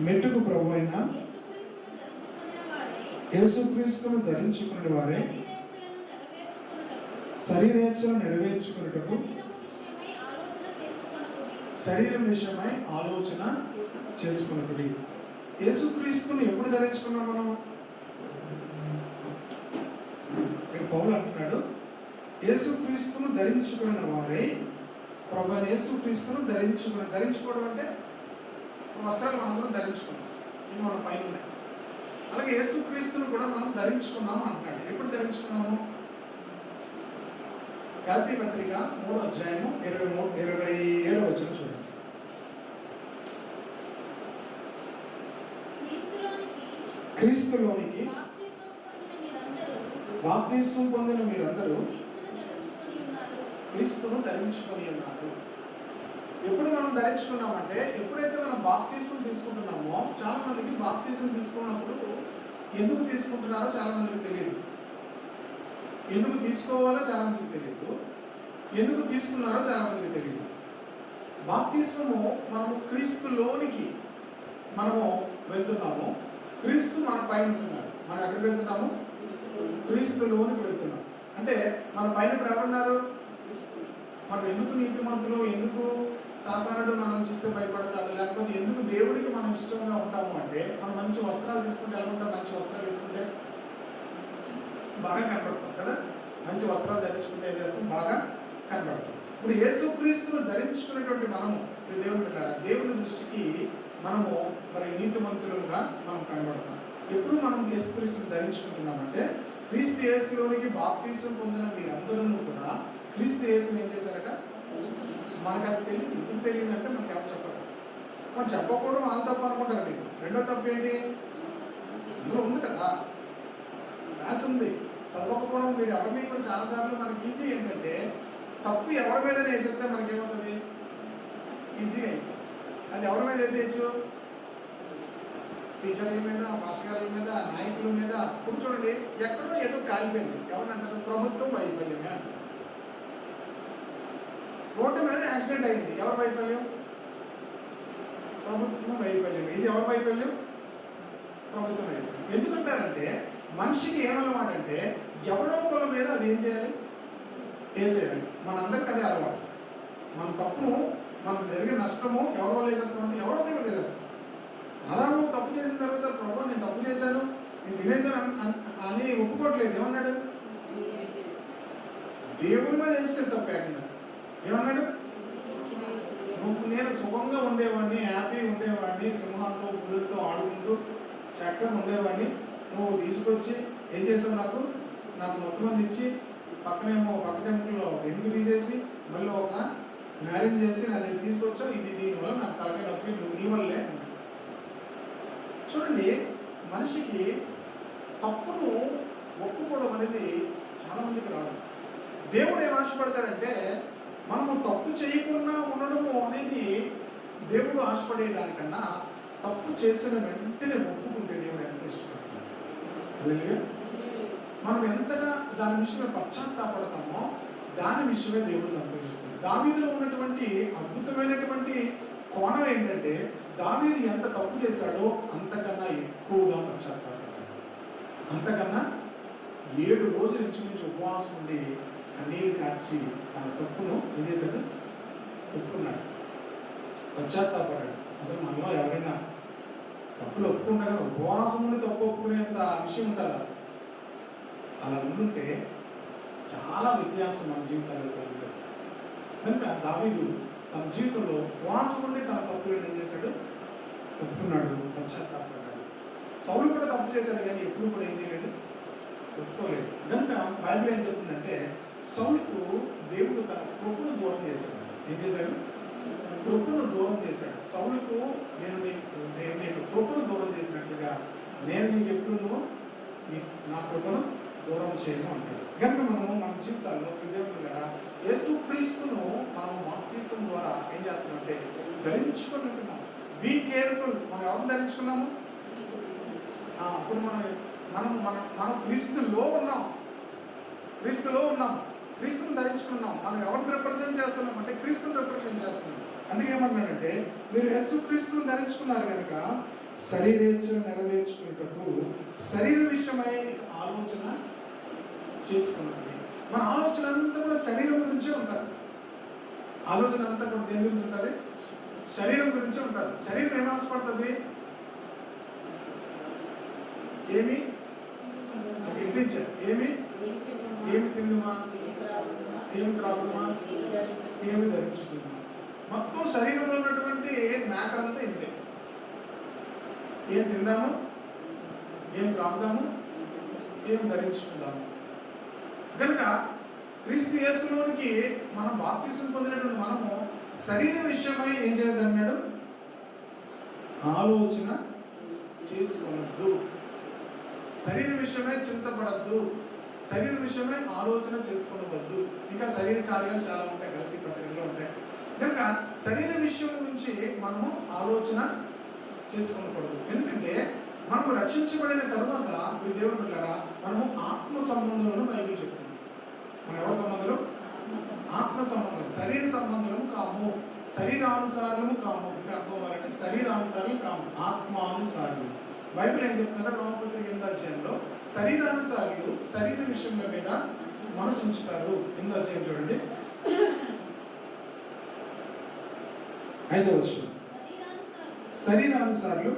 మెట్టుకు ప్రభు అయిన యేసుక్రీస్తును ధరించుకునే వారే శరీరేచ్ఛను నెరవేర్చుకున్నటకు శరీరం విషయమై ఆలోచన చేసుకున్నప్పుడు. యేసుక్రీస్తుని ఎప్పుడు ధరించుకున్నాం మనం? పౌలు అంటున్నాడు, యేసుక్రీస్తును ధరించుకున్న వారే ప్రభు యేసుక్రీస్తును ధరించుకోవడం అంటే వస్త్రాలు మనందరం ధరించుకున్నాం, ఇవి మన పైన ఉన్నాయి. అలాగే యేసుక్రీస్తును కూడా మనం ధరించుకున్నాము అంటున్నాడు. ఎప్పుడు ధరించుకున్నాము? గలతీ పత్రిక 3వ అధ్యాయము 27వ వచనం చూడండి. క్రీస్తులోనికి బాప్తిస్మం పొందిన మీరందరూ క్రీస్తును ధరించుకొని ఉన్నారు. ఎప్పుడు మనం ధరించుకున్నామంటే, ఎప్పుడైతే మనం బాప్తిస్మం తీసుకుంటున్నామో, చాలా మందికి బాప్తిస్మం తీసుకున్నప్పుడు ఎందుకు తీసుకుంటున్నారో చాలా మందికి తెలియదు, ఎందుకు తీసుకోవాలో చాలా మందికి తెలియదు, ఎందుకు తీసుకున్నారో చాలా మందికి తెలియదు. బాప్తిస్మము మనము క్రీస్తులోనికి మనము వెళ్తున్నాము, క్రీస్తు మన పైన ఉంటున్నాడు. మనం ఎక్కడికి వెళ్తున్నాము? క్రీస్తులోనికి వెళ్తున్నాం. అంటే మన పైన ఇప్పుడు ఎవరున్నారు? మనం ఎందుకు నీతిమంతులు, ఎందుకు సాతానుడు మనం చూస్తే భయపడతాడు, లేకపోతే ఎందుకు దేవుడికి మనం ఇష్టంగా ఉంటాము అంటే, మనం మంచి వస్త్రాలు తీసుకుంటే ఎలా ఉంటాం? మంచి వస్త్రాలు తీసుకుంటే బాగా కనపడతాం కదా. మంచి వస్త్రాలు ధరించుకుంటే ఏం చేస్తాం? బాగా కనపడతాం. ఇప్పుడు యేసుక్రీస్తును ధరించుకునేటువంటి మనము దేవుని పెట్టారా, దేవుని దృష్టికి మనము మరి నీతిమంతులుగా మనం కనబడతాం. ఎప్పుడు మనం యేసుక్రీస్తును ధరించుకుంటున్నామంటే, క్రీస్తు యేసులోనికి బాప్తిస్మం పొందిన మీరందరూ కూడా క్రీస్తు యేసుని ఏం చేశారట? మనకు అది తెలియదు. ఎందుకు తెలియదు అంటే మనకి ఎవరు చెప్పరు. మనం చెప్పకూడదు, వాళ్ళ తప్పు అనుకుంటారు. మీరు రెండో తప్పు ఏంటి? అందులో ఉంది కదా, రాసి ఉంది. చదవకపోవడం మీరు ఎవరిని కూడా చాలాసార్లు మనకి ఈజీ ఏంటంటే, తప్పు ఎవరి మీద వేసేస్తే మనకేమవుతుంది? ఈజీగా అది ఎవరి మీద వేసేయచ్చు? టీచర్ల మీద, మాస్టర్ల మీద, నాయకుల మీద. ఇప్పుడు చూడండి, ఎక్కడో ఏదో కాలిపోయింది, ఎవరంటారు? ప్రభుత్వం వైఫల్యమే అంటారు. రోడ్డు మీద యాక్సిడెంట్ అయింది, ఎవరి వైఫల్యం? ప్రభుత్వం వైఫల్యమే. ఇది ఎవరి వైఫల్యం? ప్రభుత్వం వైఫల్యం. ఎందుకంటారంటే, మనిషికి ఏమన్నమాట అంటే, ఎవరో ఒకళ్ళ మీద అది ఏం చేయాలి? వేసేయాలి. మనందరికీ అదే అలవాటు. మన తప్పును, మనకు జరిగే నష్టము ఎవరి వల్ల వేసేస్తామంటే ఎవరో ఒకరి మీద వేసేస్తాం. ఆదాము తప్పు చేసిన తర్వాత, ప్రభు నేను తప్పు చేశాను, నేను తినేశాను అని ఒప్పుకోవట్లేదు. ఏమన్నాడు? దేవుని మీద వేసేది తప్పు. ఏమన్నా ఏమన్నాడు? నేను సుఖంగా ఉండేవాడిని, హ్యాపీ ఉండేవాడిని, సింహాలతో పులులతో ఆడుకుంటూ చక్కగా ఉండేవాడిని, నువ్వు తీసుకొచ్చి ఏం చేసావు? నాకు మొత్తం మంది ఇచ్చి పక్కనేమో పక్క టెంపుల్లో వెనుక తీసేసి మళ్ళీ ఒక మ్యారేజ్ చేసి నా దగ్గర తీసుకొచ్చావు, ఇది దీనివల్ల నాకు తలకాయ నొప్పి, నువ్వు నీ వల్లే. చూడండి, మనిషికి తప్పును ఒప్పుకోవడం అనేది చాలా మందికి రాదు. దేవుడు ఏం ఆశపడతాడంటే, మనము తప్పు చేయకుండా ఉండడము అనేది దేవుడు ఆశపడేదానికన్నా తప్పు చేసిన వెంటనే ఒప్పుకుంటే దేవుడు ఎంత ఇష్టపడతాడు. అలాగే మనం ఎంతగా దాని విషయమే పశ్చాత్తాపడతామో దాని విషయమే దేవుడు సంతోషిస్తాడు. దావీదులో ఉన్నటువంటి అద్భుతమైనటువంటి కోణం ఏంటంటే, దావీదు ఎంత తప్పు చేశాడో అంతకన్నా ఎక్కువగా పశ్చాత్తాపడ్డాడు. అంతకన్నా 7 రోజుల నుంచి ఉపవాసం ఉండి కన్నీరు కార్చి తన తప్పును ఏం చేశాడు? ఒప్పుకున్నాడు, పశ్చాత్తాపడ్డాడు. అసలు మనలో ఎవరైనా తప్పులు ఒప్పుకుంటారా? ఉపవాసం ఉండి తప్పు ఒప్పుకునేంత విషయం ఉంటుందా? అలా ఉండుంటే చాలా వ్యత్యాసం మన జీవితాల్లో కలుగుతుంది. కనుక దావీదు తన జీవితంలో ఉపవాసం ఉండి తన తప్పులను ఏం చేశాడు? ఒప్పుకున్నాడు, పశ్చాత్తాపడ్డాడు. సౌలు కూడా తప్పు చేశాడు, కానీ ఎప్పుడు కూడా ఏం చేయలేదు? ఒప్పుకోలేదు. కనుక బైబిల్ ఏం చెప్తుందంటే, సౌలుకు దేవుడు తన కృపను దూరం చేశాడు. ఏం చేశాడు? కృపను దూరం చేశాడు. సౌలుకు నేను నీకు కృపను దూరం చేసినట్లుగా నేను నీకు ఎప్పుడు నా కృపను దూరం చేయను అంటాడు. కనుక మనము మన జీవితాల్లో దేవుని కదా యేసుక్రీస్తును మనం బాప్తిస్మం ద్వారా ఏం చేస్తామంటే ధరించుకొని ఉంటున్నాం. Be careful. మనం ఎవరిని ధరించుకున్నాము? అప్పుడు మనం క్రీస్తులో ఉన్నాం, క్రీస్తుని ధరించుకున్నాం. మనం ఎవరిని రిప్రజెంట్ చేస్తున్నాం అంటే క్రీస్తుని రిప్రజెంట్ చేస్తున్నాం. అందుకేమన్నాడంటే, మీరు యేసుక్రీస్తుని ధరించుకున్నారు కనుక శరీరేచ్ఛను నెరవేర్చుకున్నటకు శరీర విషయమై ఆలోచన చేసుకున్నది. మన ఆలోచన అంతా కూడా శరీరం గురించే ఉంటుంది. ఆలోచన అంతా కూడా దేని గురించి ఉంటుంది? శరీరం గురించే ఉంటుంది. శరీరం ఏం ఆశపడుతుంది? ఏమి ఇంటించారు, ఏమి తిందుమా, ఏమి త్రాగుదమా, ఏమి ధరించుకుందామా. మొత్తం శరీరంలో ఉన్నటువంటి మ్యాటర్ అంతా ఇంతే. ఏం తిందాము, ఏం త్రాగుదాము, ఏం ధరించుకుందాము. కనుక క్రీస్తు యేసులోనికి మనం బాప్తిసం పొందినటువంటి మనము శరీర విషయమై ఏం చేయొద్దన్నాడు? ఆలోచన చేసుకోవద్దు. శరీర విషయమై చింతపడద్దు. శరీర విషయమై ఆలోచన చేసుకోవద్దు. ఇంకా శరీర కార్యాలు చాలా ఉంటాయి, గలతీ పత్రికలో ఉంటాయి. కనుక శరీర విషయం గురించి మనము ఆలోచన చేసుకోకూడదు. ఎందుకంటే మనము రక్షించబడిన తరువాత మీ దేవుని బిడ్డలారా మనము ఆత్మ సంబంధాలను బైబిల్ చెప్తుంది. మనం ఎవరి సంబంధాలు? ఆత్మ సంబంధం. శరీర సంబంధము కాము, శరీరానుసారము కాము. ఇంకా అర్థం అవ్వాలంటే శరీరానుసారం కాము, ఆత్మానుసారులు. బైబిల్ ఏం చెప్తుందంటే రోమపత్రిక 8వ అధ్యాయంలో శరీరానుసారులు శరీర విషయంలో మీద మనసు ఉంచుతారు. 8వ అధ్యాయం చూడండి, 5వ వచనం. శరీరానుసారులు.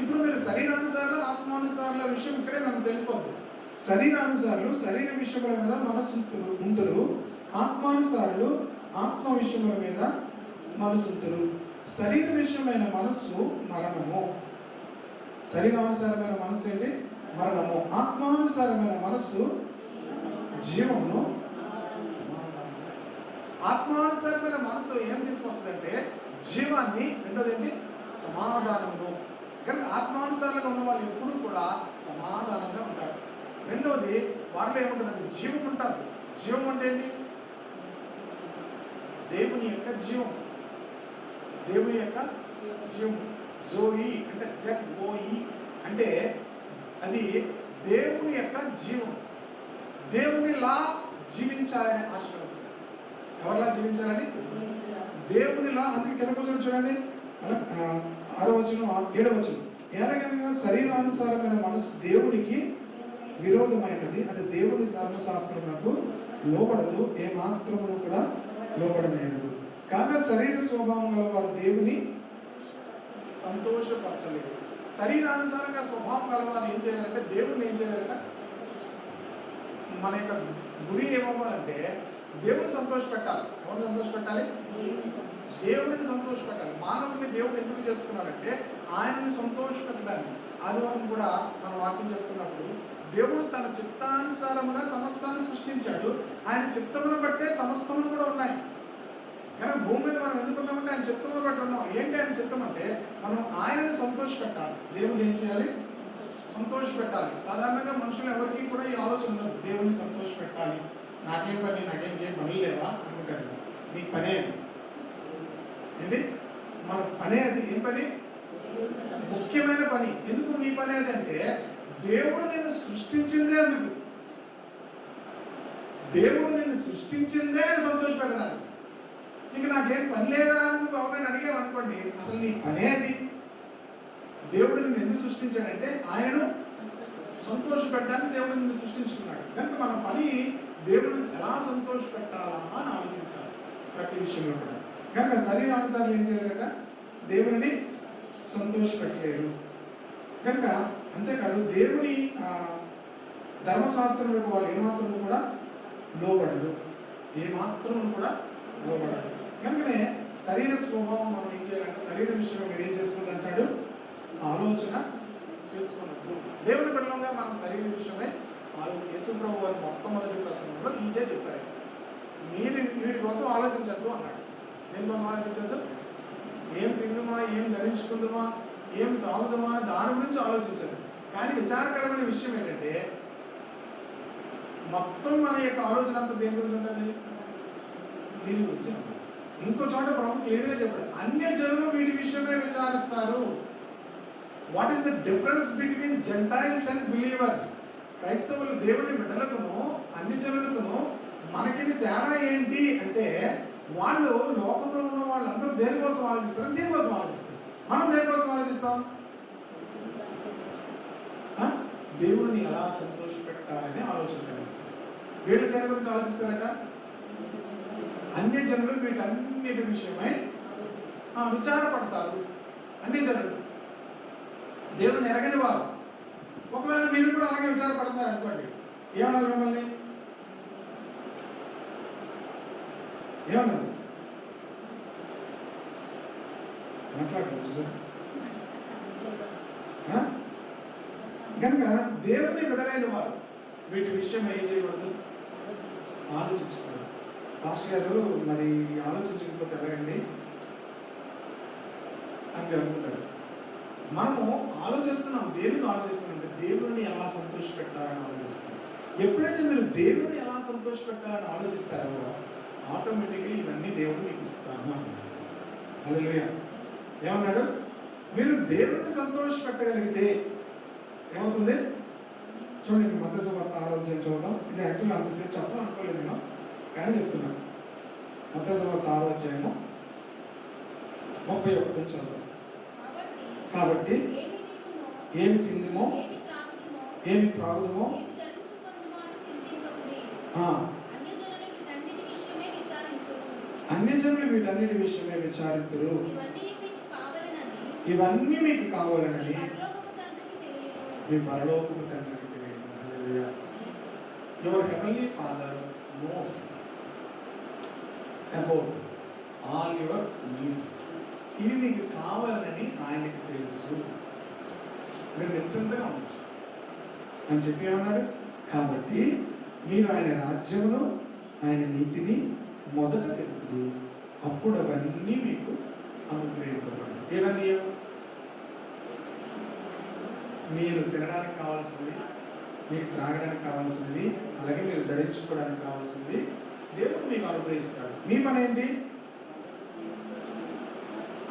ఇప్పుడు మీరు శరీరానుసారులు ఆత్మానుసారుల విషయం ఇక్కడే మనకు తెలియపోద్ది. శరీరానుసారులు శరీర విషయముల మీద మనసు ఉంతురు, ఆత్మానుసారులు ఆత్మ విషయముల మీద మనసు ఉంతురు. శరీర విషయమైన మనస్సు మరణము. శరీరానుసారమైన మనస్సు ఏంటి? మరణము. ఆత్మానుసారమైన మనస్సు జీవమును, సమాధానం. ఆత్మానుసారమైన మనసు ఏం తీసుకొస్తుందంటే జీవాన్ని, రెండోది ఏంటి? సమాధానము. కనుక ఆత్మానుసారంగా ఉన్న వాళ్ళు ఎప్పుడూ కూడా సమాధానంగా ఉంటారు. రెండోది వారిలో ఏముంటుందంటే జీవం ఉంటుంది. జీవం అంటే ఏంటి? దేవుని యొక్క జీవం. దేవుని యొక్క జీవం. జోయి అంటే ZOE అంటే అది దేవుని యొక్క జీవం. దేవునిలా జీవించాలని ఆశ కలుగుతుంది. ఎవరిలా జీవించాలని? దేవునిలా. అందుకే కింద కూర్చొని చూడండి, 6వ వచనం 7వ వచనం. ఎలాగనగా శరీరానుసారమైన మనసు దేవునికి విరోధమైనది, అది దేవుని ధర్మశాస్త్రములకు లోబడదు, ఏ మాత్రమును కూడా లోబడనేయదు. కాగా శరీర స్వభావం గల వారు దేవుని సంతోషపరచలేదు. శరీరానుసారంగా స్వభావం గల వారు ఏం చేయాలంటే దేవుని ఏం చేయాలంటే మన యొక్క గురి ఏమవ్వాలంటే దేవుని సంతోషపెట్టాలి. ఎవరిని సంతోషపెట్టాలి? దేవుడిని సంతోషపెట్టాలి. మానవుడిని దేవుడు ఎందుకు చేసుకున్నారంటే ఆయనని సంతోషపెట్టడానికి. ఆదివారం కూడా మన వాక్యం చెప్పుకున్నప్పుడు దేవుడు తన చిత్తానుసారముగా సమస్తాన్ని సృష్టించాడు. ఆయన చిత్తమును బట్టే సమస్తమును కూడా ఉన్నాయి. కానీ భూమి మీద మనం ఎందుకున్నామంటే ఆయన చిత్తమును బట్టి ఉన్నాం. ఏంటి ఆయన చిత్తం అంటే మనం ఆయనని సంతోషపెట్టాలి. దేవుడు ఏం చేయాలి? సంతోషపెట్టాలి. సాధారణంగా మనుషులు ఎవరికి కూడా ఈ ఆలోచన ఉండదు, దేవుని సంతోషపెట్టాలి. నాకేం పని, నాకేం పనులు లేవా అనుకుంటారు. నీకు పనే అది ఏంటి? మన పనే అది. ఏం పని? ముఖ్యమైన పని. ఎందుకు నీ పని అది అంటే దేవుడు నిన్ను సృష్టించిందే అందుకు. దేవుడు నిన్ను సృష్టించిందే సంతోషపెట్టడానికి. ఇంక నాకేం పని లేదా అని నువ్వు ఎవరైనా అడిగావు అనుకోండి, అసలు నీ పనే అది. దేవుడు నిన్ను ఎందుకు సృష్టించాడంటే ఆయనను సంతోషపెట్టడానికి దేవుడు నిన్ను సృష్టించుకున్నాడు. కనుక మన పని దేవుడిని ఎలా సంతోషపెట్టాలా అని ఆలోచించాలి ప్రతి విషయంలో కూడా. కనుక శరీరానుసారం ఏం చేయలేరట? దేవుని సంతోషపెట్టలేరు. కనుక అంతేకాదు దేవుని ధర్మశాస్త్రములకు వాళ్ళు ఏమాత్రము కూడా లోబడరు. ఏమాత్రము కూడా లోబడరు. కనుకనే శరీర స్వభావం మనం ఏం చేయాలంటే శరీర విషయంలో మీరు ఏం చేసుకోవద్దు అంటాడు? ఆలోచన చేసుకోవద్దు. దేవుని బిడ్డలుగా మనం శరీర విషయమే యేసు ప్రభు వారి మొట్టమొదటి ప్రసంగంలో ఇదే చెప్పారు. మీరు వీటి కోసం ఆలోచించద్దు అన్నాడు. దేనికోసం ఆలోచించద్దు? ఏం తిందుమా, ఏం ధరించుకుందామా, ఏం తాగుదామా అని దాని గురించి ఆలోచించదు. కానీ విచారకరమైన విషయం ఏంటంటే మొత్తం మన యొక్క ఆలోచన అంతా దేని గురించి ఉంటుంది? దీని గురించి ఉంటుంది. ఇంకో చోట ప్రభు క్లియర్గా చెప్పాడు, అన్య జనులు వీటి విషయమే విచారిస్తారు. What is the difference between gentiles and believers? క్రైస్తవులు దేవుని బిడ్డలకును అన్ని జనులకును మనకి తేడా ఏంటి అంటే వాళ్ళు లోకంలో ఉన్న వాళ్ళందరూ దేనికోసం ఆలోచిస్తారు, దీనికోసం ఆలోచిస్తారు. మనం ఆలోచిస్తాం? దేవుడిని ఎలా సంతోషపెట్టాలని ఆలోచన కలిగి. వీళ్ళు దేని గురించి ఆలోచిస్తారట? అన్యజనులు వీటన్నిటి విషయమై విచారపడతారు. అన్యజనులు దేవుడిని ఎరగని వారు. ఒకవేళ మీరు కూడా అలాగే విచారపడతారు అనుకోండి, ఏమన్నారు మిమ్మల్ని? ఏమన్నారు? మాట్లాడలేదు చూసారు. కనుక దేవుని విడలేని వారు వీటి విషయం ఏం చేయకూడదు? ఆలోచించకూడదు. పాస్టర్ గారు మరి ఆలోచించకపోతే ఎలాగండి అని మీరు అనుకుంటారు. మనము ఆలోచిస్తున్నాం. దేనికి ఆలోచిస్తున్నాం అంటే దేవుడిని ఎలా సంతోష పెట్టాలని ఆలోచిస్తున్నాం. ఎప్పుడైతే మీరు దేవుడిని ఎలా సంతోష పెట్టాలని ఆలోచిస్తారో ఆటోమేటిక్గా ఇవన్నీ దేవుడు మీకు ఇస్తాను అన్నాడు. హల్లెలూయా. ఏమన్నాడు? మీరు దేవుడిని సంతోష పెట్టగలిగితే ఏమవుతుంది చూడండి. మత్తయి సువార్త 6వ అధ్యాయం చదువుతాం. ఇది యాక్చువల్లీ అంతసేపు చెప్తాం అనుకోలేదు నేను, కానీ చెప్తున్నాను. మత్తయి సువార్త 6వ అధ్యాయము 31 చదువుతాం. కాబట్టి ఏమి తిందుమో ఏమి త్రాగుదుమో అన్యజనులు వీటన్నిటి విషయమే విచారితురు. ఇవన్నీ మీకు కావాలనని మీ పరలోకపు తండ్రికి తెలియదు. Hallelujah. Your heavenly father knows about all your needs. ఇవి మీకు కావాలని ఆయనకి తెలుసు. మీరు నిశ్చింతగా ఉండొచ్చు అని చెప్పి ఏమన్నాడు? కాబట్టి మీరు ఆయన రాజ్యమును ఆయన నీతిని మొదట వెతుకుడి, అప్పుడు అవన్నీ మీకు అనుగ్రహింపబడి. ఏవన్నీ? మీరు తినడానికి కావాల్సినవి, మీకు త్రాగడానికి కావాల్సినవి, అలాగే మీరు ధరించుకోవడానికి కావాల్సినవి దేవుడు మీకు అనుగ్రహిస్తాడు. మీ పని ఏంటి?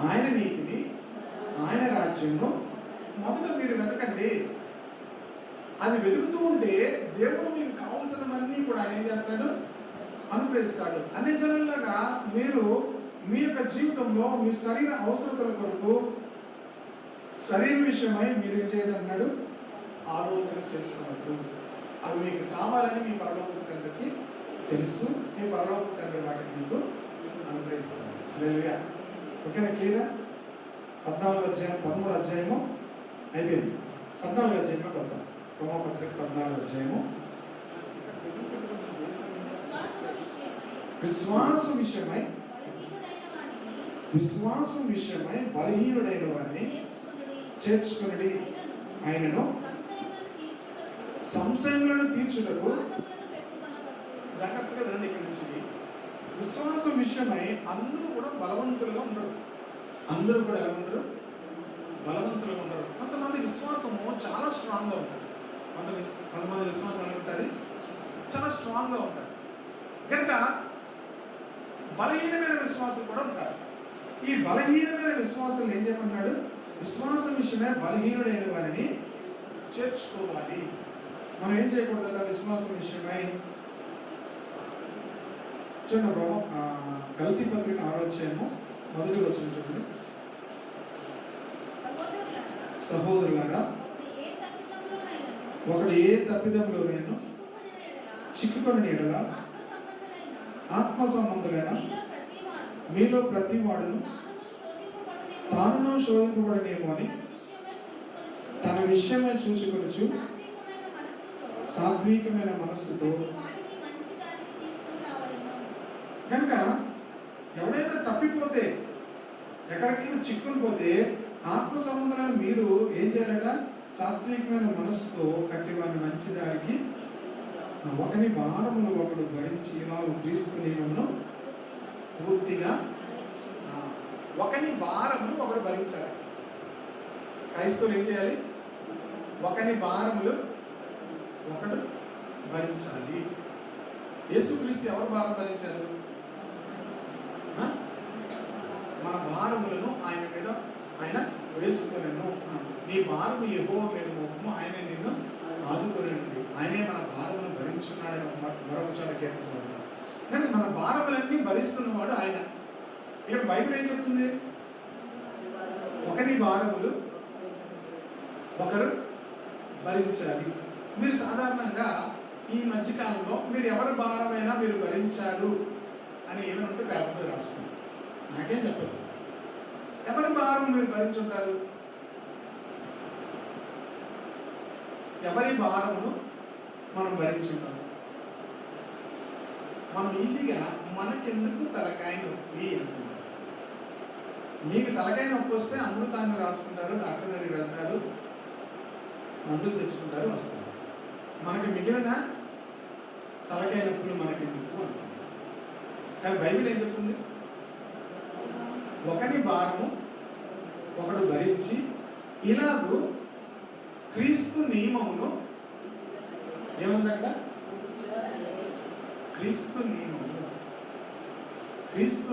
ఆయన నీతిని ఆయన రాజ్యంను మొదట మీరు వెతకండి. అది వెతుకుతూ ఉంటే దేవుడు మీకు కావాల్సినవన్నీ కూడా ఆయన ఏం చేస్తాడు? అనుగ్రహిస్తాడు. అన్ని జనుల్లాగా మీరు మీ యొక్క జీవితంలో మీ శరీర అవసరతల కొరకు శరీర విషయమై మీరు ఏం చేయదన్నాడు? ఆలోచన చేసుకోవద్దు. అవి మీకు కావాలని మీ పరలోక తండ్రికి తెలుసు. మీ పరలోక తండ్రి వాటికి మీకు అనుగ్రహిస్తాడు. హల్లెలూయా. ఓకేనా? క్లియరా? 14వ అధ్యాయం 13వ అధ్యాయము అయిపోయింది. 14వ అధ్యాయంలోకి వద్దాం. రోమాపత్రిక 14వ అధ్యాయము. విశ్వాసం విషయమై బలహీనుడైన వారిని చేర్చుకుని ఆయనను సంశయములను తీర్చుటకు. జాగ్రత్తగా వినండి ఇక్కడి నుంచి. విశ్వాసం విషయమై అందరూ కూడా బలవంతులుగా ఉండరు. అందరూ కూడా ఎలా ఉండరు? బలవంతులుగా ఉండరు. కొంతమంది విశ్వాసము చాలా స్ట్రాంగ్గా ఉంటుంది. కొంతమంది విశ్వాసం ఎలా ఉంటుంది? చాలా స్ట్రాంగ్గా ఉంటారు. కనుక బలహీనమైన విశ్వాసం కూడా ఉంటారు. ఈ బలహీనమైన విశ్వాసం ఏం చేయమన్నాడు? విశ్వాసం విషయమే బలహీనుడైన వారిని చేర్చుకోవాలి. మనం ఏం చేయకూడదట? విశ్వాసం విషయమై చూడండి. గలతీ పత్రిక 6వ అధ్యాయము 1వ వచనం చూడండి. సహోదరులారా, ఒకడు ఏ తప్పిదంలో నేను చిక్కుకొని ఎడల ఆత్మ సంబంధులైన మీలో ప్రతి వాడును తానును శోధింపబడనేమో అని తన విషయమే చూసుకొనుచు సాత్వికమైన మనస్సుతో. కనుక ఎవడైనా తప్పిపోతే, ఎక్కడికైనా చిక్కుని పోతే ఆత్మ సంబంధాలను మీరు ఏం చేయాలట? సాత్వికమైన మనస్సుతో కట్టి వారిని మంచి దారికి ఒకని భారములు ఒకడు భరించి ఇలా క్రీస్తు నియమమును పూర్తిగా. ఒకని భారములు ఒకడు భరించాలి. క్రైస్తవులు ఏం చేయాలి? ఒకని భారములు ఒకడు భరించాలి. యేసుక్రీస్తు ఎవరు భారం భరించారు? మన భారములను ఆయన మీద ఆయన వేసుకొనెను. నీ భారము యెహోవా మీద మోపము, ఆయన నిన్ను ఆదుకొనెను. ఆయనే మన భారములను భరించున్నాడని మరొక చోట కీర్తనలో. కానీ మన భారములన్నీ భరిస్తున్నవాడు ఆయన. ఇక్కడ బైబిల్ ఏం చెప్తుంది? ఒకని భారములు ఒకరు భరించాలి. మీరు సాధారణంగా ఈ మధ్యకాలంలో మీరు ఎవరి భారమైనా మీరు భరించారు అని ఏమైనా ఉంటే పేపర్ మీద రాసుకోండి. నాకేం చెప్పద్దు. ఎవరి భారం మీరు భరించుంటారు? ఎవరి భారమును మనం భరించుంటాం? మనం ఈజీగా మనకెందుకు తలకాయ నొప్పి అనుకుంటాం. మీకు తలకాయ నొప్పి వస్తే అమృతాన్ని రాసుకుంటారు, డాక్టర్ దగ్గరికి వెళ్తారు, మందులు తెచ్చుకుంటారు, వస్తారు. మనకి మిగిలిన తలకాయ నొప్పులు మనకెందుకు అనుకుంటాం. కానీ బైబిల్ ఏం చెప్తుంది? ఒకని భారము ఒకడు భరించి ఇలాగూ క్రీస్తు నియమమును ఏముంది అక్కడ? క్రీస్తు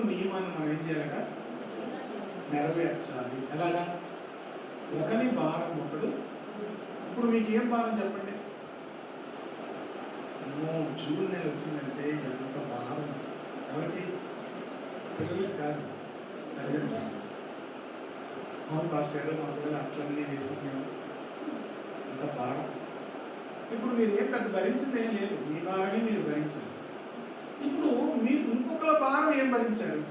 నియమాన్ని మనం ఏం చేయాలట? నెరవేర్చాలి. ఎలాగా? ఒకని భారం ఒకడు. ఇప్పుడు మీకు ఏం భారం చెప్పండి? జూన్ నెల వచ్చిందంటే ఎంత భారం. ఎవరికి? పిల్లలకి కాదు, తల్లిదండ్రులు. అవును పాస్టర్ గారు, మా పిల్లలు అట్లన్నీ వేసుకున్నాం, అంత భారం. ఇప్పుడు మీరు ఏం పెద్ద భరించింది ఏం లేదు, మీ భారమే మీరు భరించారు. ఇప్పుడు మీరు ఇంకొకరి భారం ఏం భరించారు?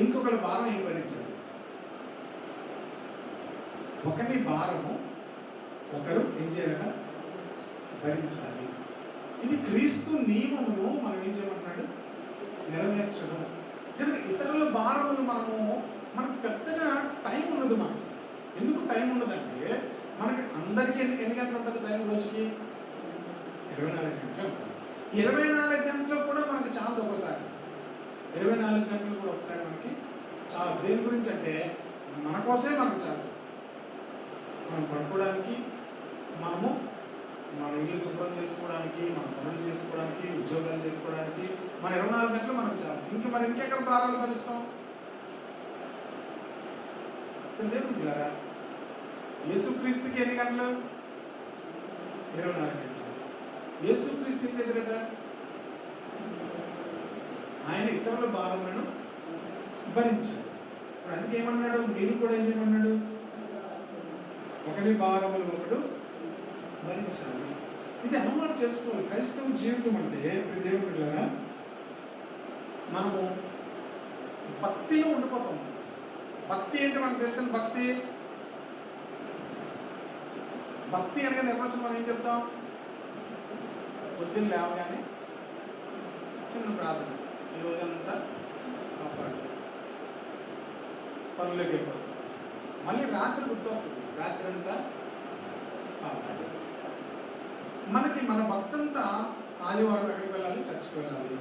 ఇంకొకరి భారం ఏం భరించారు? ఒకరి భారము ఒకరు ఏం చేయాలట? భరించాలి. ఇది క్రీస్తు నియమమును మనం ఏం చేయమంటున్నాడు? నెరవేర్చడం. కనుక ఇతరుల భారములు మనకు పెద్దగా టైం ఉండదు. మనకి ఎందుకు టైం ఉండదంటే, మనకి అందరికీ ఎన్ని గంటలు ఉంటుంది టైం? రోజుకి 24 గంటలు ఉంటుంది. 24 గంటలు కూడా మనకి చాలదు. ఒకసారి 24 గంటలు కూడా ఒకసారి మనకి చాలా. దేని గురించి అంటే మన కోసమే మనకు చాలు. మనం పడుకోవడానికి, మనము మన ఇల్లు శుభ్రం చేసుకోవడానికి, మన పనులు చేసుకోవడానికి, ఉద్యోగాలు చేసుకోవడానికి మన 24 గంటలు మనకు చాలు. మరి ఇంకెక్కడ భారాలు భరిస్తాం? దేవుని పిల్లరా, యేసుక్రీస్తుకి ఎన్ని గంటలు? 24 గంటలు. యేసుక్రీస్తు ఏం చేశారట? ఆయన ఇతరుల భారములను భరించాడు. ఇప్పుడు అందుకే ఏమన్నాడు? మీరు కూడా ఏం చేయమన్నాడు? ఒకరి భారములు ఒకడు భరించాలి. ఇది అలవాటు చేసుకోవాలి. క్రైస్తవ జీవితం అంటే దేవుని పిల్లరా, మనము భక్తిలో ఉండిపోతాం. భక్తి అంటే మనకు తెలిసిన భక్తి అంటే నిర్వచనం మనం ఏం చెప్తాం? పొద్దున్న లేవగానే చిన్న ప్రార్థన, ఈ రోజంతా కాపాడు, పనులోకి వెళ్ళిపోతాం. మళ్ళీ రాత్రి గుర్తొస్తుంది, రాత్రి అంతా కాపాడు. మనకి మన భక్తి అంతా ఆదివారం ఎక్కడికి వెళ్ళాలి? చర్చికి వెళ్ళాలి.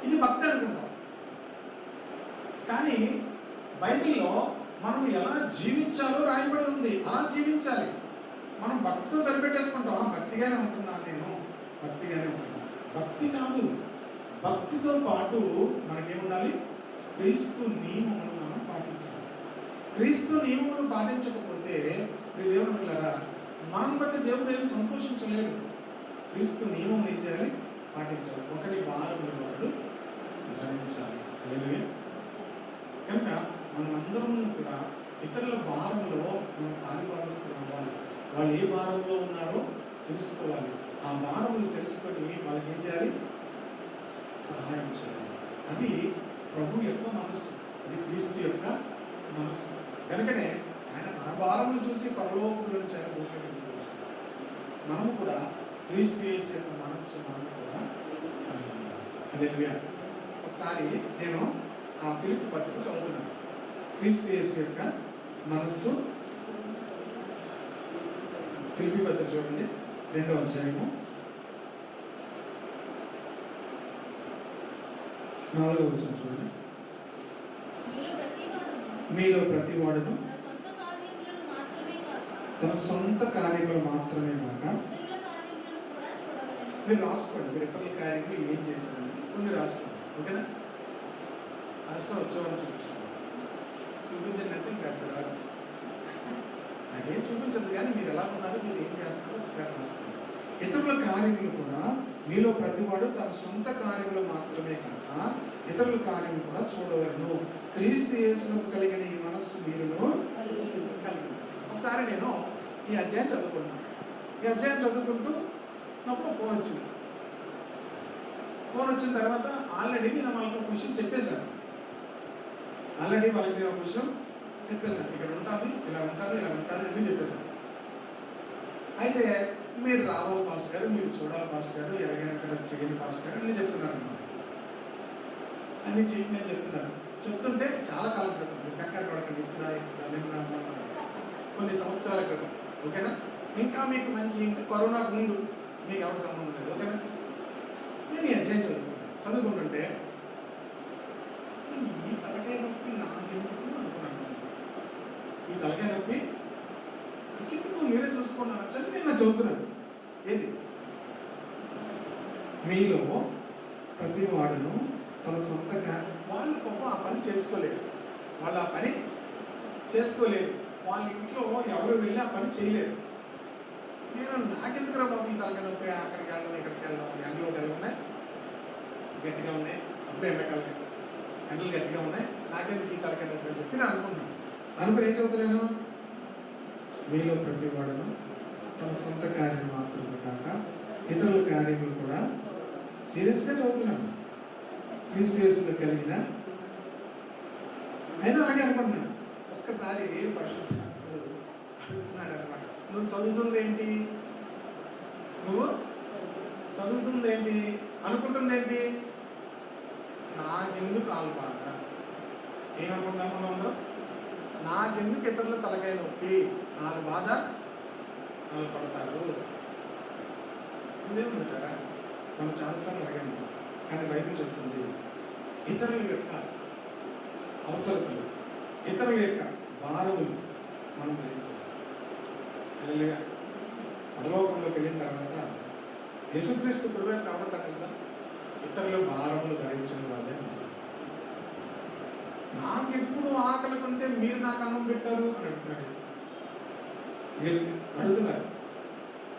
ఇది భక్తి అనుకుంటాం. కానీ బైబిల్లో మనం ఎలా జీవించాలో రాయబడి ఉంది. అలా జీవించాలి. మనం భక్తితో సరిపెట్టేసుకుంటాం. భక్తిగానే ఉంటున్నాను నేను, భక్తిగానే ఉంటున్నాను. భక్తి కాదు. భక్తితో పాటు మనకేముండాలి? క్రీస్తు నియమమును మనం పాటించాలి. క్రీస్తు నియమమును పాటించకపోతే దేవుని పిల్లరా, మనం బట్టి దేవుడు ఏమి సంతోషించలేడు. క్రీస్తు నియమం ఏం చేయాలి? పాటించాలి. ఒకరి భారములు ఒకడు భరించాలి. హల్లెలూయా. కనుక మనమందరం కూడా ఇతరుల భారంలో మనం పాలుభాగస్తులు అవ్వాలి. వాళ్ళు ఏ భారంలో ఉన్నారో తెలుసుకోవాలి. ఆ భారములు తెలుసుకొని వాళ్ళకి ఏం చేయాలి? సహాయం చేయాలి. అది ప్రభు యొక్క మనస్సు, అది క్రీస్తు యొక్క మనస్సు. కనుకనే ఆయన మన భారములు చూసి పరలోకములో నుంచి ఆయన భూమికి వచ్చారు. మనము కూడా క్రీస్తు యేసు యొక్క మనస్సు మనము కూడా కలిగి ఉండాలి. హల్లెలూయా. ఒకసారి నేను ఆ ఫిలిప్పీ పత్రిక చదువుతున్నాను. క్రీస్తు యేసు యొక్క మనస్సు, ఫిలిప్పీ పత్రిక చూడండి, 2వ అధ్యాయము 4వ వచనం చూడండి. మీలో ప్రతివాడును తన సొంత కార్యములు మాత్రమే కాక, మీరు రాసుకోండి, మీరు ఇతరుల కార్యములు ఏం చేశారండి కొన్ని రాసుకోండి. ఓకేనా? రాసుకొని వచ్చేవాళ్ళు చూపించండి అంటే ఇంకా అక్కడ నాకేం చూపించదు, కానీ మీరు ఎలా ఉన్నారు, మీరు ఏం చేస్తారో ఒకసారి రాసుకోండి. ఇతరుల కార్యములు కూడా మీలో ప్రతివాడు తన సొంత కార్యములు మాత్రమే కాక ఇతరుల కార్యములు కూడా చూడవలను. క్రీస్తు యేసునకు కలిగిన ఈ మనస్సు మీరును కలిగి. ఒకసారి నేను ఈ అధ్యాయం చదువుకున్నాను. ఈ అధ్యాయం చదువుకుంటూ నాకు ఫోన్ వచ్చింది. ఫోన్ వచ్చిన తర్వాత ఆల్రెడీ నేను వాళ్ళకి ఒక విషయం చెప్పేశాను. ఇక్కడ ఉంటుంది, ఇలా ఉంటుంది, ఇలా ఉంటుంది అన్నీ చెప్పేశాను. అయితే మీరు రావాలి పాస్టర్ గారు, మీరు చూడాలి పాస్టర్ గారు, ఎలాగైనా సరే చేయండి పాస్టర్ గారు అని చెప్తున్నారు అనమాట. అన్నీ చేయండి నేను చెప్తున్నాను. చెప్తుంటే చాలా కాలం క్రితం, మీరు కంగారు పడకండి, నిన్న కొన్ని సంవత్సరాల క్రితం, ఓకేనా? ఇంకా మీకు మంచి కరోనాకు ముందు మీకు ఎవరికి సంబంధం లేదు, ఓకేనా? నేను ఈ అధ్యాయం చదువుకుంటుంటే ఈ తలకాయ నొప్పి నాకెందుకు అనుకున్నాను. ఈ తలకాయ నొప్పి నాకెందుకు, మీరే చూసుకున్నాను వచ్చని నేను చదువుతున్నాను. ఏది? మీలో ప్రతి వాడును తన సొంతగా వాళ్ళు ఆ పని చేసుకోలేరు. వాళ్ళు ఆ పని చేసుకోలేరు. వాళ్ళ ఇంట్లో ఎవరు వెళ్ళి ఆ పని చేయలేరు. నేను నాకెందుకురా బాబు ఈ తలకాయ నొప్పి, అక్కడికి వెళ్ళడం ఇక్కడికి వెళ్ళడం, ఎండలు ఎలా ఉన్నాయి, గట్టిగా ఉన్నాయి, అప్పుడే ఎండాకాలం ఎండలు గట్టిగా ఉన్నాయి, నాకెందుకు ఈ తలకాయ నొప్పి అని చెప్పి నేను అనుకున్నాను. అనుకుని ఏం చదువుతున్నాను? మీలో ప్రతి వాడును తన సొంత కార్యం మాత్రమే కాక ఇతరుల కార్యములు కూడా సీరియస్గా చదువుతున్నాను. క్రీస్తు యేసులో కలిగిన అయినా అలాగే అనుకుంటున్నాను. ఒక్కసారి పరిశుద్ధాత్ముడు అడుగుతున్నాడు అనమాట, నువ్వు చదువుతుంది ఏంటి, నువ్వు చదువుతుంది ఏంటి, అనుకుంటుంది ఏంటి? నాకెందుకు బాధ, ఏమనుకుంటాం మనం అందరం? నాకెందుకు ఇతరుల తలకాయ నొప్పి, వాళ్ళ బాధ వాళ్ళు పడతారు. ఇదేమంటారా? మనం చాలాసార్లు అలాగే ఉంటాం. కానీ బైబిల్ చెప్తుంది ఇతరుల యొక్క అవసరతలు, ఇతరుల యొక్క భారములు మనం భరించాలి. హల్లెలూయా. పరలోకంలోకి వెళ్ళిన తర్వాత యేసుక్రీస్తు కుడివైపు రాబట్ట తెలుసా? ఇతరుల భారములు భరించిన వాళ్ళే ఉంటారు. నాకెప్పుడు ఆకలి కొంటే మీరు నాకు అన్నం పెట్టారు అని అంటున్నాడు. మీరు అడుగుతున్నారు,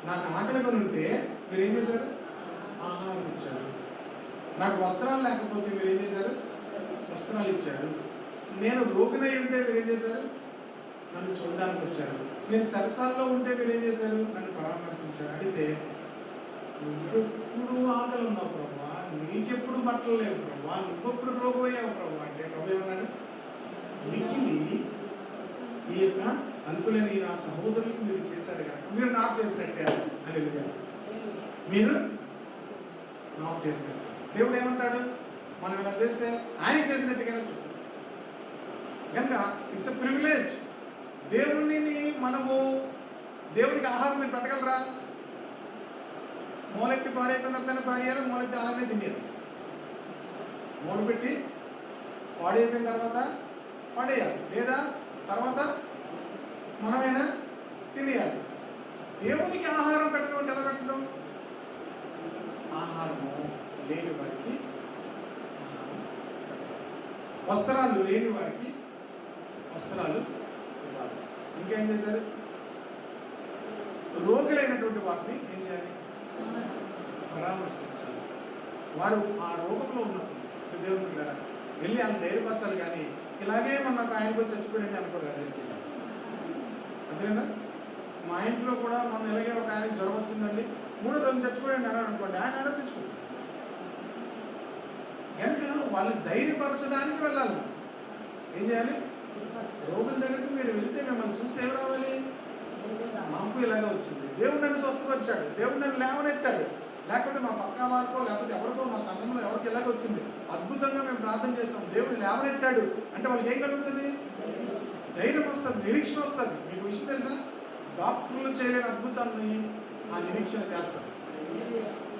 నాకు ఆకలి కొని ఉంటే మీరు ఏం చేశారు? ఆహారం ఇచ్చారు. నాకు వస్త్రాలు లేకపోతే మీరు ఏం చేశారు? వస్త్రాలు ఇచ్చారు. నేను రోగినై ఉంటే మీరు ఏం చేశారు? నన్ను చూడడానికి వచ్చారు. నేను సరసాల్లో ఉంటే మీరు ఏం చేశారు? నన్ను పరామర్శించారు. అడిగితే నువ్వెప్పుడు ఆకలి ఉన్నావు ప్రభా, నీకెప్పుడు బట్టలు లేవు ప్రభా, నువ్వెప్పుడు రోగమయ్యావు ప్రభా అంటే ప్రభు ఏమన్నాడు? మిక్కిలి ఈ యొక్క అల్పులని నా సహోదరులకు మీరు చేశారు కనుక మీరు నాకు చేసినట్టే. హల్లెలూయా. మీరు నాకు చేసినట్టు. దేవుడు ఏమంటాడు? మనం ఇలా చేస్తే ఆయన చేసినట్టుగానే చూస్తాడు. కనుక ఇట్స్ ఎ ప్రివిలేజ్. దేవునికి ఆహారం మీరు పెట్టగలరా? మూలెట్టి పాడైపోయిన అర్థాన్ని పాడేయాలి, మూలెట్టి అలానే తినేయాలి. మూల పెట్టి పాడైపోయిన తర్వాత పడేయాలి, లేదా తర్వాత మనమైనా తినేయాలి. దేవునికి ఆహారం పెట్టడం అంటే ఎలా పెట్టడం? ఆహారము లేని వారికి ఆహారం పెట్టాలి, వస్త్రాలు లేని వారికి వస్త్రాలు ఇవ్వాలి. ఇంకేం చేశారు? రోగులైనటువంటి వారిని ఏం చేయాలి? పరామర్శించాలి. వారు ఆ రోగంలో ఉన్నప్పుడు దేవుని ద్వారా వెళ్ళి వాళ్ళని ధైర్యపరచాలి. కానీ ఇలాగే నాకు ఆయన కూడా చచ్చిపోయింది అనుకోలేదు. అంతేనా? మా ఇంట్లో కూడా మొన్న ఇలాగే ఒక ఆయనకి జ్వరం వచ్చిందండి, 3 రోజులు చచ్చిపోయింది అన్నాడు అనుకోండి, ఆయన ఎలా చచ్చిపోతుంది? కనుక వాళ్ళని ధైర్యపరచడానికి వెళ్ళాలి. ఏం చేయాలి? రోగుల దగ్గరికి మీరు వెళ్తే మిమ్మల్ని చూస్తే ఏం రావాలి? మాకు ఇలాగే వచ్చింది, దేవుడు నన్ను స్వస్థపరిచాడు, దేవుడు నన్ను లేవనెత్తాడు, లేకపోతే మా పక్క వాళ్ళకో లేకపోతే ఎవరికో మా సంఘంలో ఎవరికి ఇలాగ వచ్చింది, అద్భుతంగా మేము ప్రార్థన చేస్తాం, దేవుడు లేవనెత్తాడు అంటే వాళ్ళకి ఏం కలుగుతుంది? ధైర్యం వస్తుంది, నిరీక్షణ వస్తుంది. మీకు విషయం తెలుసా? డాక్టర్లు చేయలేని అద్భుతాన్ని ఆ నిరీక్షణ చేస్తారు.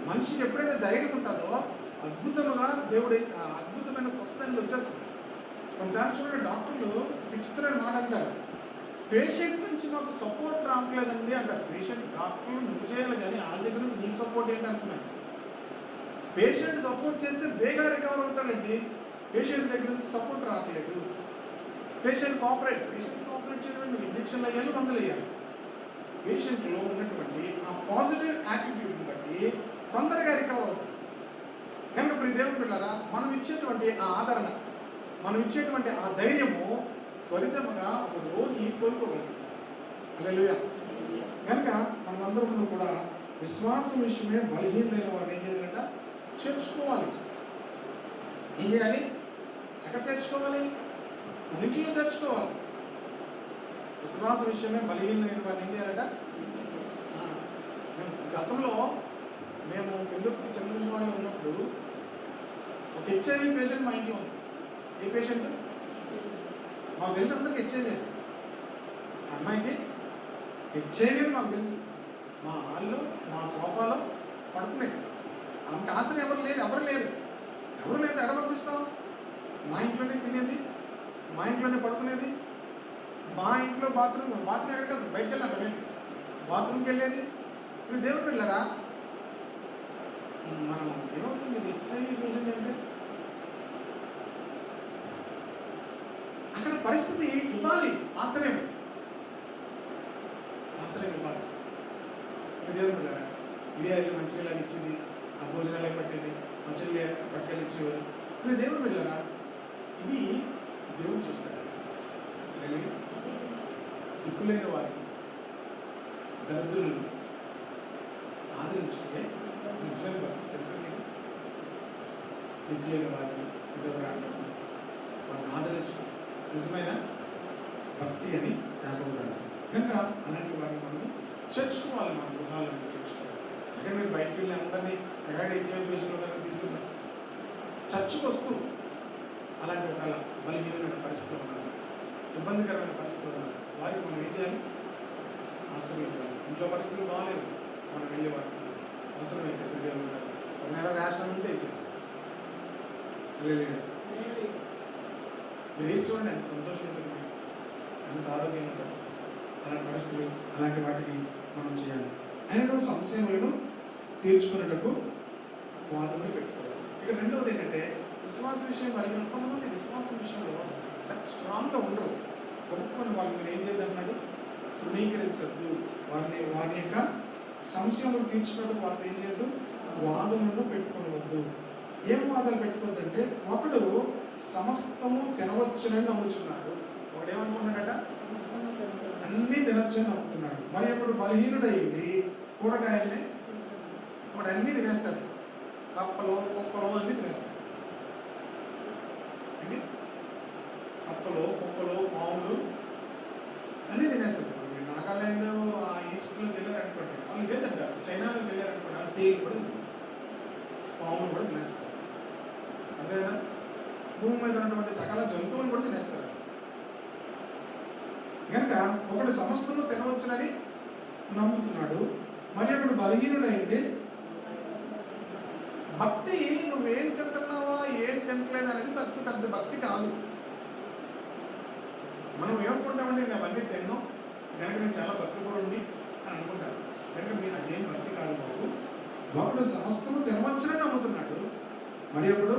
మనిషికి ఎప్పుడైతే ధైర్యం ఉంటుందో అద్భుతముగా దేవుడు అద్భుతమైన స్వస్థత వచ్చేస్తుంది. కొన్నిసార్లు చూడండి, డాక్టర్లు విచిత్రమైన మాట అంటారు, పేషెంట్ నుంచి మాకు సపోర్ట్ రావట్లేదండి అంటారు. డాక్టర్లు నువ్వు చేయాలి, కానీ వాళ్ళ దగ్గర నుంచి నీకు సపోర్ట్ ఏంటి అనుకున్నాను. పేషెంట్ సపోర్ట్ చేస్తే బేగా రికవర్ అవుతాడండి. పేషెంట్ దగ్గర నుంచి సపోర్ట్ రావట్లేదు. పేషెంట్ కోఆపరేట్ చేయడం, ఇంజక్షన్లు వేయాలి, మందులు వేయాలి. పేషెంట్లో ఉన్నటువంటి ఆ పాజిటివ్ యాటిట్యూడ్ని బట్టి తొందరగా రికవర్ అవుతాడు. కనుక ఇప్పుడు దేవుని బిడ్డలారా, మనం ఇచ్చేటువంటి ఆ ఆదరణ, మనం ఇచ్చేటువంటి ఆ ధైర్యము త్వరితముగా ఒక రోగి కోలుకోగలుగుతాం. హల్లెలూయా. కనుక మనమందరం కూడా విశ్వాసం విషయమే బలహీనమైన వారిని ఏం చేయాలంట? చేర్చుకోవాలి. ఏం చేయాలి? ఎక్కడ చేర్చుకోవాలి? మన ఇంట్లో చేర్చుకోవాలి. విశ్వాస విషయమే బలహీనమైన వారిని ఏం చేయాలంట? గతంలో మేము ఎందుకు చంద్రబాబు ఉన్నప్పుడు ఒక హెచ్ఐవి పేషెంట్ మా ఇంట్లో ఉంది. ఏ పేషెంట్? మాకు తెలుసు, అందరికి హెచ్ఐవి. ఆ అమ్మాయికి హెచ్ఐవి మాకు తెలుసు. మా హాల్లో మా సోఫాలో పడుకునేది. ఆమెకి ఆసన ఎవరు లేరు ఎక్కడ పంపిస్తాం? మా ఇంట్లోనే తినేది, మా ఇంట్లోనే పడుకునేది, మా ఇంట్లో బాత్రూమ్ ఎక్కడికి వెళ్తుంది? బయటకు వెళ్ళాను, బాత్రూమ్కి వెళ్ళేది. ఇప్పుడు దేవుడికి వెళ్ళారా? మనం ఏమవుతుంది? హెచ్ఐవి పేషెంట్ అంటే అక్కడ పరిస్థితి ఇవ్వాలి, ఆశ్రయం ఇవ్వాలి. దేవుడు వెళ్ళారా? ఇండియాలో మంచినీళ్ళు ఇచ్చింది, ఆ భోజనాలే పట్టేది, మంచినీళ్ళే పట్టుకెళ్ళి ఇచ్చేవారు. ఇప్పుడు దేవుడు వెళ్ళారా? ఇది దేవుడు చూస్తాడు. దిక్కులేని వారికి, దరిద్రులను ఆదరించుకునే నిజమైన భక్తి తెలుసు మీకు. దిక్కులేని వారిని, విధవరాలను వారిని ఆదరించుకుని నిజమైన భక్తి అని యాకోబు రాశారు. కనుక అలాంటి వారిని మనం చేర్చుకోవాలి. మన గృహాలను చేర్చుకోవాలి. అక్కడ మీరు బయటకు వెళ్ళి అందరినీ ఎక్కడ హెచ్ఐవి పేషెంట్ ఉన్నారో తీసుకుంటారు. చర్చకు వస్తూ అలాంటి ఒక బలహీనమైన పరిస్థితులు ఉన్నారు, ఇబ్బందికరమైన పరిస్థితులు ఉన్నారు, వారికి మనం ఏం చేయాలి? ఆశ్రయం ఇవ్వాలి. ఇంట్లో పరిస్థితులు బాగాలేదు, మనం వెళ్ళే వారికి అవసరమైతే పిల్లలు ఉండాలి. ఒక నెల రేషన్ అంతా వేసారు. లేదు మీరు వేసి చూడండి, ఎంత సంతోషం ఉంటుంది, మీకు ఎంత ఆరోగ్యంగా ఉంటుంది. అలాంటి పరిస్థితులు, అలాంటి వాటికి మనం చేయాలి. ఆయన సంశయములను తీర్చుకున్నటకు వాదములు పెట్టుకోవాలి. ఇక రెండవది ఏంటంటే విశ్వాస విషయం కలిగిన కొంతమంది విశ్వాసం విషయంలో స్ట్రాంగ్గా ఉండరు. కొనుక్కొని వాళ్ళు మీరు ఏం చేయదన్నాడు? తృణీకరించద్దు. వారి యొక్క సంశయములు తీర్చుకున్నట్టు వారితో ఏం చేయొద్దు? వాదములను పెట్టుకోవద్దు. ఏం వాదాలు పెట్టుకోవద్దంటే, ఒకడు సమస్తము తినవచ్చునని నమ్ముచున్నాడు. ఒకడేమనుకున్నాడట? అన్నీ తినొచ్చని నమ్ముతున్నాడు. మరి ఒకడు బలహీనుడయ్యింది కూరగాయల్ని వాడు అన్నీ తినేస్తాడు. కప్పలు కుక్కలు అన్నీ తినేస్తాడు. అండి, కప్పలు కుక్కలు పాములు అన్నీ తినేస్తాడు. మీరు నాగాలాండ్ ఆ ఈస్ట్లోకి వెళ్ళారనుకోండి, వాళ్ళు ఇవే తింటారు. చైనాలోకి వెళ్ళారనుకోండి, ఆ తేలు కూడా తింటారు, పాములు కూడా తినేస్తారు. అదేనా? భూమి మీద ఉన్నటువంటి సకల జంతువులు కూడా తినేస్తారు. కనుక ఒకడు సమస్తము తినవచ్చునని నమ్ముతున్నాడు. మరి ఒకడు బలహీనుడైంది. భక్తి నువ్వేం తింటున్నావా ఏం తింటలేదు అనేది భక్తి పెద్ద భక్తి కాదు. మనం ఏమనుకుంటామండి, నేను అవన్నీ తిన్నాం కనుక నేను చాలా భక్తిపరుణ్ణి అని అనుకుంటాను. కనుక మీరు అదేం భక్తి కాదు బాబు. ఒకడు సమస్తము తినవచ్చునని నమ్ముతున్నాడు, మరి ఒకడు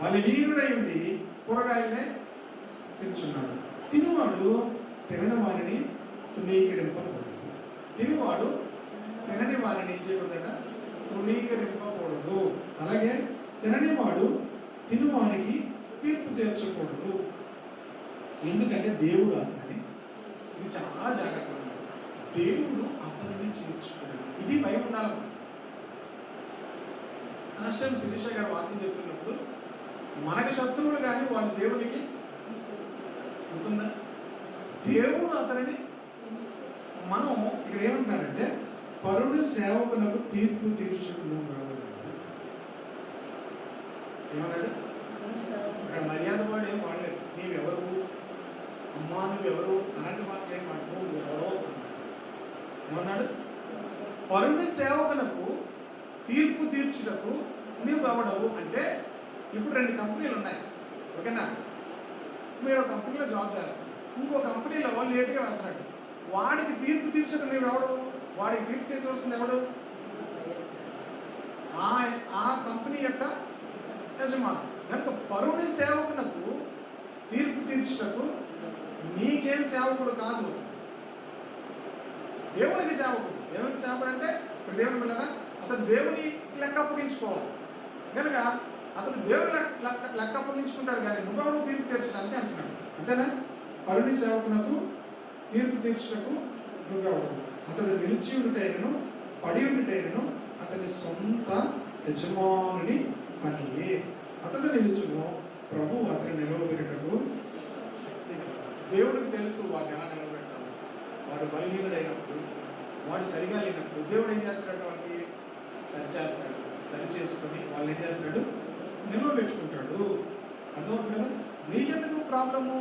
బలహీనుడై ఉండి కూరగాయలనే తింటున్నాడు. తినువాడు తినని వారిని తృణీకరింపకూడదు. తినువాడు తినని వారిని ఏం చేయకూడదట? తృణీకరింపకూడదు. అలాగే తినని వాడు తినువానికి తీర్పు తీర్చకూడదు. ఎందుకంటే దేవుడు అతనిని, ఇది చాలా జాగ్రత్తగా ఉండాలి, దేవుడు అతనిని చేర్చుకున్నాడు. ఇది భయం ఉండాలి. లాస్ట్ టైం శిరీష గారు వాక్యం చెప్తున్నప్పుడు, మనకి శత్రువులు కానీ వాళ్ళు దేవునికి ఉంటుందా? దేవుడు అతనిని, మనం ఇక్కడ ఏమంటున్నాడంటే పరుని సేవకులకు తీర్పు తీర్చుకున్నాం కాబట్టి ఏమన్నాడు? అక్కడ మర్యాద వాడు ఏం వాడలేదు. నీవెవరు, అమ్మా నువ్వెవరు అలాంటి మాటలు ఏం వాడు, నువ్వు ఎవరో ఏమన్నాడు? పరుని సేవకులకు తీర్పు తీర్చుటకు నువ్వు ఎవడవు అంటే, ఇప్పుడు 2 కంపెనీలు ఉన్నాయి, ఓకేనా? మీరు ఒక కంపెనీలో జాబ్ చేస్తారు, ఇంకో కంపెనీలో లేటుగా వెళ్తున్నాడు. వాడికి తీర్పు తీర్చడం నువ్వు ఎవడు? వాడికి తీర్పు తీర్చవలసింది ఎవడు? ఆ కంపెనీ యొక్క యజమాని. కనుక పరుని సేవకునకు తీర్పు తీర్చుటకు నీకేం సేవకుడు కాదు, దేవునికి సేవకుడు. దేవునికి సేవకుడు అంటే ఇప్పుడు దేవుని పిల్లరా, అతను దేవుని లెక్క అప్పగించుకోవాలి. కనుక అతను దేవుడు లెక్క అప్పగించుకుంటాడు, కానీ నువ్వెవరు తీర్పు తీర్చడానికి అంటున్నాడు. అంతేనా? పరుని సేవకునకు తీర్పు తీర్చుటకు నువ్వెవడు? అతడు నిలిచి ఉంటేను పడి ఉంటేను అతని సొంత యజమానుని పనియే. అతడు నిలుచును, ప్రభు అతని నిలవబెట్టుటకు శక్తి కలవాడు. దేవుడికి తెలుసు వాడిని ఎలా నిలబెట్టాలి. వాడు బలహీనుడైనప్పుడు, వాడు సరిగా లేనప్పుడు దేవుడు ఏం చేస్తాడు? వాడికి సరి చేస్తాడు. సరి చేసుకొని వాళ్ళు ఏం చేస్తాడు? నిలవబెట్టుకుంటాడు. అర్థమవుతుంది కదా? నీకెందుకు ప్రాబ్లము?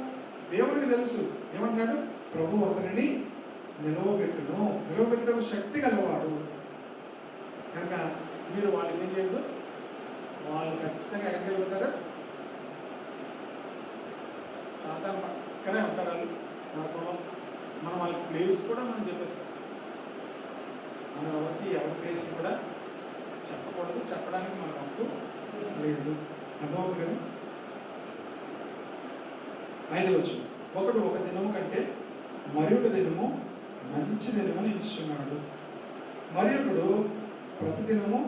దేవుడికి తెలుసు. ఏమన్నాడు? ప్రభు అతనిని నిలవబెట్టును, నిలవబెట్టడం శక్తి గలవాడు. కనుక మీరు వాళ్ళకి ఏం చేయదు? వాళ్ళు ఖచ్చితంగా ఎక్కడికి వెళ్ళిపోతారు? సాధారణ పక్కనే ఉంటారు వాళ్ళు నరకంలో. మనం వాళ్ళ ప్లేస్ కూడా మనం చెప్పేస్తాం. మనం ఎవరి ప్లేస్ కూడా చెప్పకూడదు, చెప్పడానికి మనకు హక్కు లేదు. అర్థమవుతుంది కదా? 5వ వచనం, ఒకడు ఒక దినము కంటే మరి ఒక దినము మంచి దినమని ఎంచుకున్నాడు. మరి ఒకడు ప్రతిదినము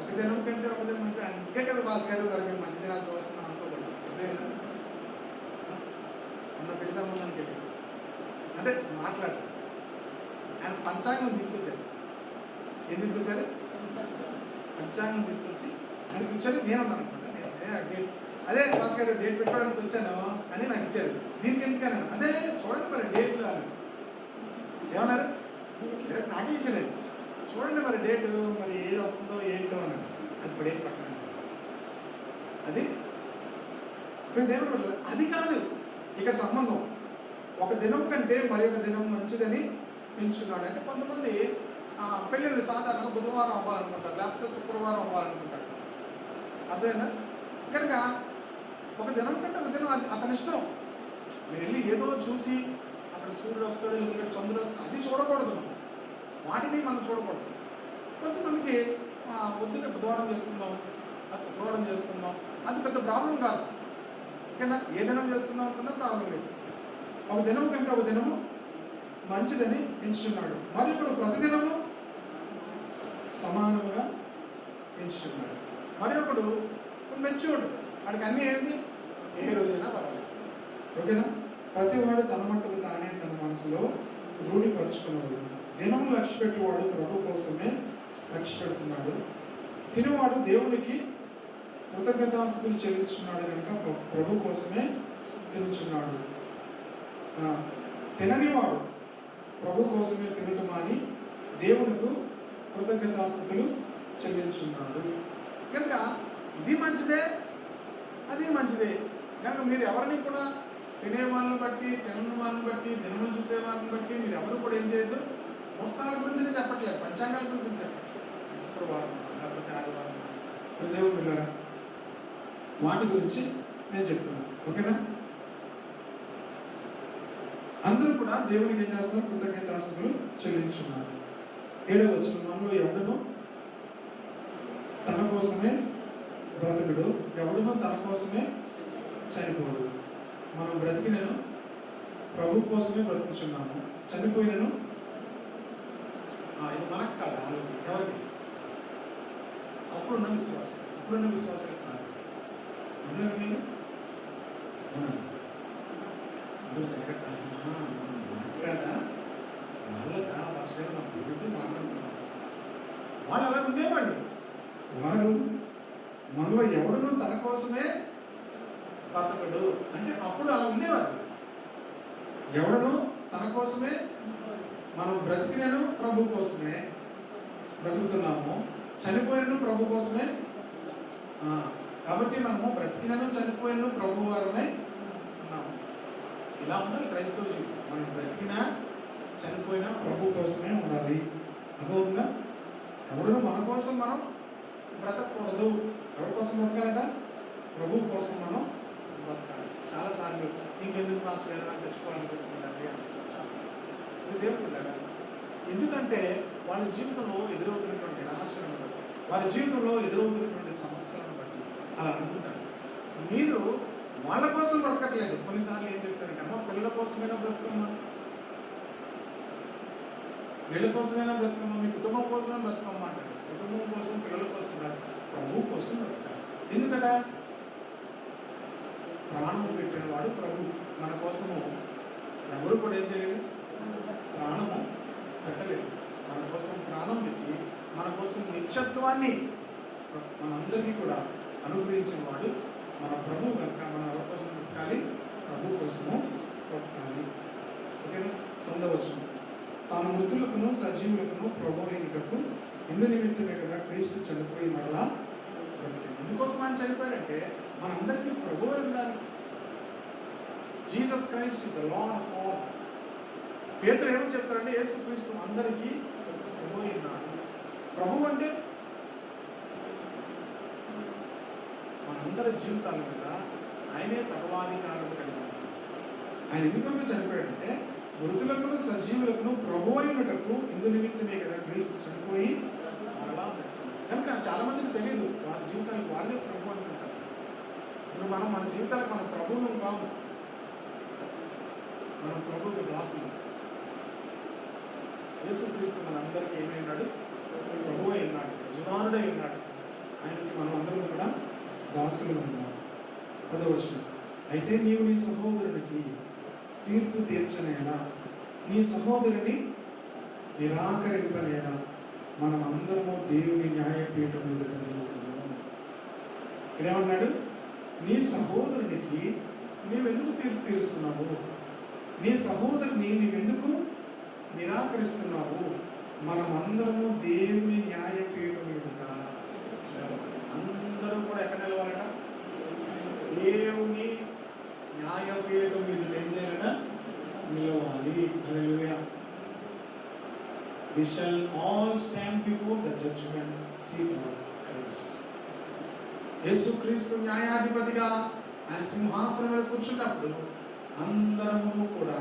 ఒక దినం కంటే ఒక దినం మంచి. అంతే కదా భాష గారు, మేము మంచి దినాలు చూస్తున్నాం అనుకోకూడదు. అంతేనా? ఉన్న పెళ్లి సంబంధానికి వెళ్ళి అంటే మాట్లాడు. ఆయన పంచాంగం తీసుకొచ్చారు. ఏం తీసుకొచ్చారు? పంచాంగం తీసుకొచ్చి ఆయన కూర్చొని నేను అన్నాను అనుకుంటా, అదే భాష గారు డేట్ పెట్టుకోవడానికి వచ్చాను అని నాకు ఇచ్చారు. దీనికి ఎందుకన్నాను? అదే చూడండి మరి డేట్లు అని. ఏమన్నారు? నాకే ఇచ్చాడు. చూడండి మరి డేటు, మరి ఏది వస్తుందో ఏంటో అని. అది ఇప్పుడు డేట్ పక్కన అది దేవుడు. అది కాదు ఇక్కడ సంబంధం. ఒక దినం కంటే మరి ఒక దినం మంచిదని ఎంచుకున్నాడు. అంటే కొంతమంది పెళ్ళిళ్ళు సాధారణంగా బుధవారం అవ్వాలనుకుంటారు, లేకపోతే శుక్రవారం అవ్వాలనుకుంటారు. అర్థమైందా? కనుక ఒక దినం కంటే ఒక దినం అతని ఇష్టం. మీరు వెళ్ళి ఏదో చూసి అక్కడ సూర్యుడు వస్తాడు, లేదా చంద్రుడు వస్తాడు, అది చూడకూడదు. వాటిని మనం చూడకూడదు. కొంతమందికి పొద్దున్నే బుధవారం చేసుకుందాం, అది శుక్రవారం చేసుకుందాం, అది పెద్ద ప్రాబ్లం కాదు. ఓకేనా? ఏ దినం చేసుకుందాం అనుకున్నా ప్రాబ్లం లేదు. ఒక దినం కంటే ఒక దినము మంచిదని ఎంచుకున్నాడు. మరి ఇప్పుడు ప్రతిదినము సమానముగా ఎంచుకున్నాడు. మరి ఒకడు మెచ్యూర్డ్, వాడికి అన్నీ ఏంటి? ఏ రోజైనా పర్వాలేదు. ఓకేనా? ప్రతివాడు తన మట్టుకు తానే తన మనసులో రూఢిపరుచుకున్నాడు. దినము లక్ష్య పెట్టువాడు ప్రభు కోసమే లక్ష్య పెడుతున్నాడు. తినువాడు దేవునికి కృతజ్ఞతాస్తుతులు చెల్లించున్నాడు కనుక ప్రభు కోసమే తినుచున్నాడు. తిననివాడు ప్రభు కోసమే తినటం అని దేవునికి కృతజ్ఞతాస్తుతులు చెల్లించున్నాడు. కనుక ఇది మంచిదే, అది మంచిదే. కనుక మీరు ఎవరిని కూడా తినే వాళ్ళని బట్టి, తినని వాళ్ళని బట్టి, దినములు చూసే వాళ్ళని బట్టి మీరు ఎవరు కూడా ఏం చేయొద్దు. ముహూర్తాల గురించి చెప్పట్లేదు, పంచాంగాల గురించి చెప్పట్లేదు. శుక్రవారం లేకపోతే ఆదివారం, దేవుడు పిల్లరా, వాటి గురించి నేను చెప్తున్నాను. ఓకేనా? అందరూ కూడా దేవునికి ఏం చేస్తున్నారు? కృతజ్ఞతాస్తుతులు చెల్లించున్నారు. 7వ వచనం, మనలో ఎవడును తన కోసమే బ్రతుకుడు, ఎవడునో తన కోసమే చనిపోడు. మనం బ్రతికినను ప్రభు కోసమే బ్రతుకుచున్నాము, చనిపోయినను ఇది మనకు కాదు, వాళ్ళకి. ఎవరికి? అప్పుడున్న విశ్వాసం, ఇప్పుడున్న విశ్వాసం కాదు. అందులో నేను అందరూ జాగ్రత్త. మనకు కదా, వాళ్ళకా భాష మాకు తెలియదు మాట్లాడుకున్నాం. వాళ్ళు అలా ఉండేవాళ్ళు. వారు మనలో ఎవడునో తన కోసమే బతకడు అంటే అప్పుడు అలా ఉండేవారు. ఎవడునో తన కోసమే, మనం బ్రతికినను ప్రభు కోసమే బ్రతుకుతున్నాము, చనిపోయినను ప్రభు కోసమే. కాబట్టి మనము బ్రతికినను చనిపోయినను ప్రభు వారమే ఉన్నాము. ఇలా ఉండాలి క్రైస్తవ జీవితం. మనం బ్రతికినా చనిపోయినా ప్రభు కోసమే ఉండాలి. అర్థమవుతుందా? ఎవడును మన కోసం మనం బ్రతకూడదు. ఎవరి కోసం బ్రతకాలట? ప్రభు కోసం మనం బ్రతకాలి. చాలాసార్లు ఇంకెందుకు మాస్టర్ గారు నాకు చచ్చిపోవాలనిపిస్తుందండి అని దేవుడు. ఎందుకంటే వాళ్ళ జీవితంలో ఎదురవుతున్నటువంటి రహస్యాలను బట్టి, వారి జీవితంలో ఎదురవుతున్నటువంటి సమస్యలను బట్టి అలా అనుకుంటారు. మీరు వాళ్ళ కోసం బ్రతకట్లేదు. కొన్నిసార్లు ఏం చెప్తారంటే, అమ్మ పిల్లల కోసమైనా బ్రతకమ్మా, వీళ్ళ కోసమైనా బ్రతకమ్మా, మీ కుటుంబం కోసమైనా బ్రతకమ్మా అంటారు. కుటుంబం కోసం, పిల్లల కోసం కాదు, ప్రభు కోసం బ్రతకాలి. ఎందుకట? ప్రాణం పెట్టిన వాడు ప్రభు. మన కోసము ఎవరు కూడా ఏం చేయలేదు, ప్రాణము పెట్టలేదు. మన కోసం ప్రాణం పెట్టి మన కోసం నిత్యత్వాన్ని మనందరికీ కూడా అనుగ్రహించిన వాడు మన ప్రభు కనుక మనం ఎవరి కోసం బ్రతకాలి? ప్రభు కోసము బ్రతకాలి. ఓకేనా? 9వ వచనం, తాను మృతులకును సజీవులకును ప్రభు అయినటకు ఇందు నిమిత్తమే కదా క్రీస్తు చనిపోయి మరలా బ్రతికింది. ఎందుకోసం ఆయన చనిపోయాడంటే మనందరికీ ప్రభు ఉండాలి. Jesus Christ is the lord of all. పేతురు ఏమని చెప్తారంటే యేసుక్రీస్తు అందరికీ ప్రభు అయినాడు. ప్రభు అంటే మనందరి జీవితాల మీద ఆయనే సర్వాధికారం కలిగి ఉన్నాడు. ఆయన ఎందుకంటే చనిపోయాడంటే మృతులకును సజీవులకును ప్రభు అయినటకు ఇందు నిమిత్తమే కదా క్రీస్తు చనిపోయి మరలా కనుక చాలా మందికి తెలియదు, వాళ్ళ జీవితాలకు వాళ్ళే ప్రభు అనుకుంటారు. ఇప్పుడు మనం మన జీవితాలకు మన ప్రభువును కాము, మనం ప్రభువుకి దాసులు. యేసుక్రీస్తు మనందరికీ ఏమైనాడు? ప్రభు అయినాడు, యజమానుడై ఉన్నాడు. ఆయనకి మనం అందరం కూడా దాసులు ఉన్నాం. 10వ వచనం, అయితే నీవు నీ సహోదరునికి తీర్పు తీర్చనేలా, నీ సహోదరుని నిరాకరింపనేలా మనం అందరము దేవుని న్యాయపీఠం ఎదుట నిలుతున్నాము. ఇక్కడేమన్నాడు? నీ సహోదరునికి నీవెందుకు తీర్పు తీరుస్తున్నావు? నీ సహోదరుని నీవెందుకు నిరాకరిస్తున్నావు? మనం అందరము దేవుని న్యాయపీఠం ఎదుట నిలవాలి. అందరూ కూడా ఎక్కడ నిలవాలట? దేవుని న్యాయపీఠం ఎదుట ఏం చేయాలట? నిలవాలి. హల్లెలూయా. We shall all stand before the judgment seat of Christ. యేసుక్రీస్తు న్యాయాధిపతిగా ఆయన సింహాసనం మీద కూర్చున్నప్పుడు అందరము కూడా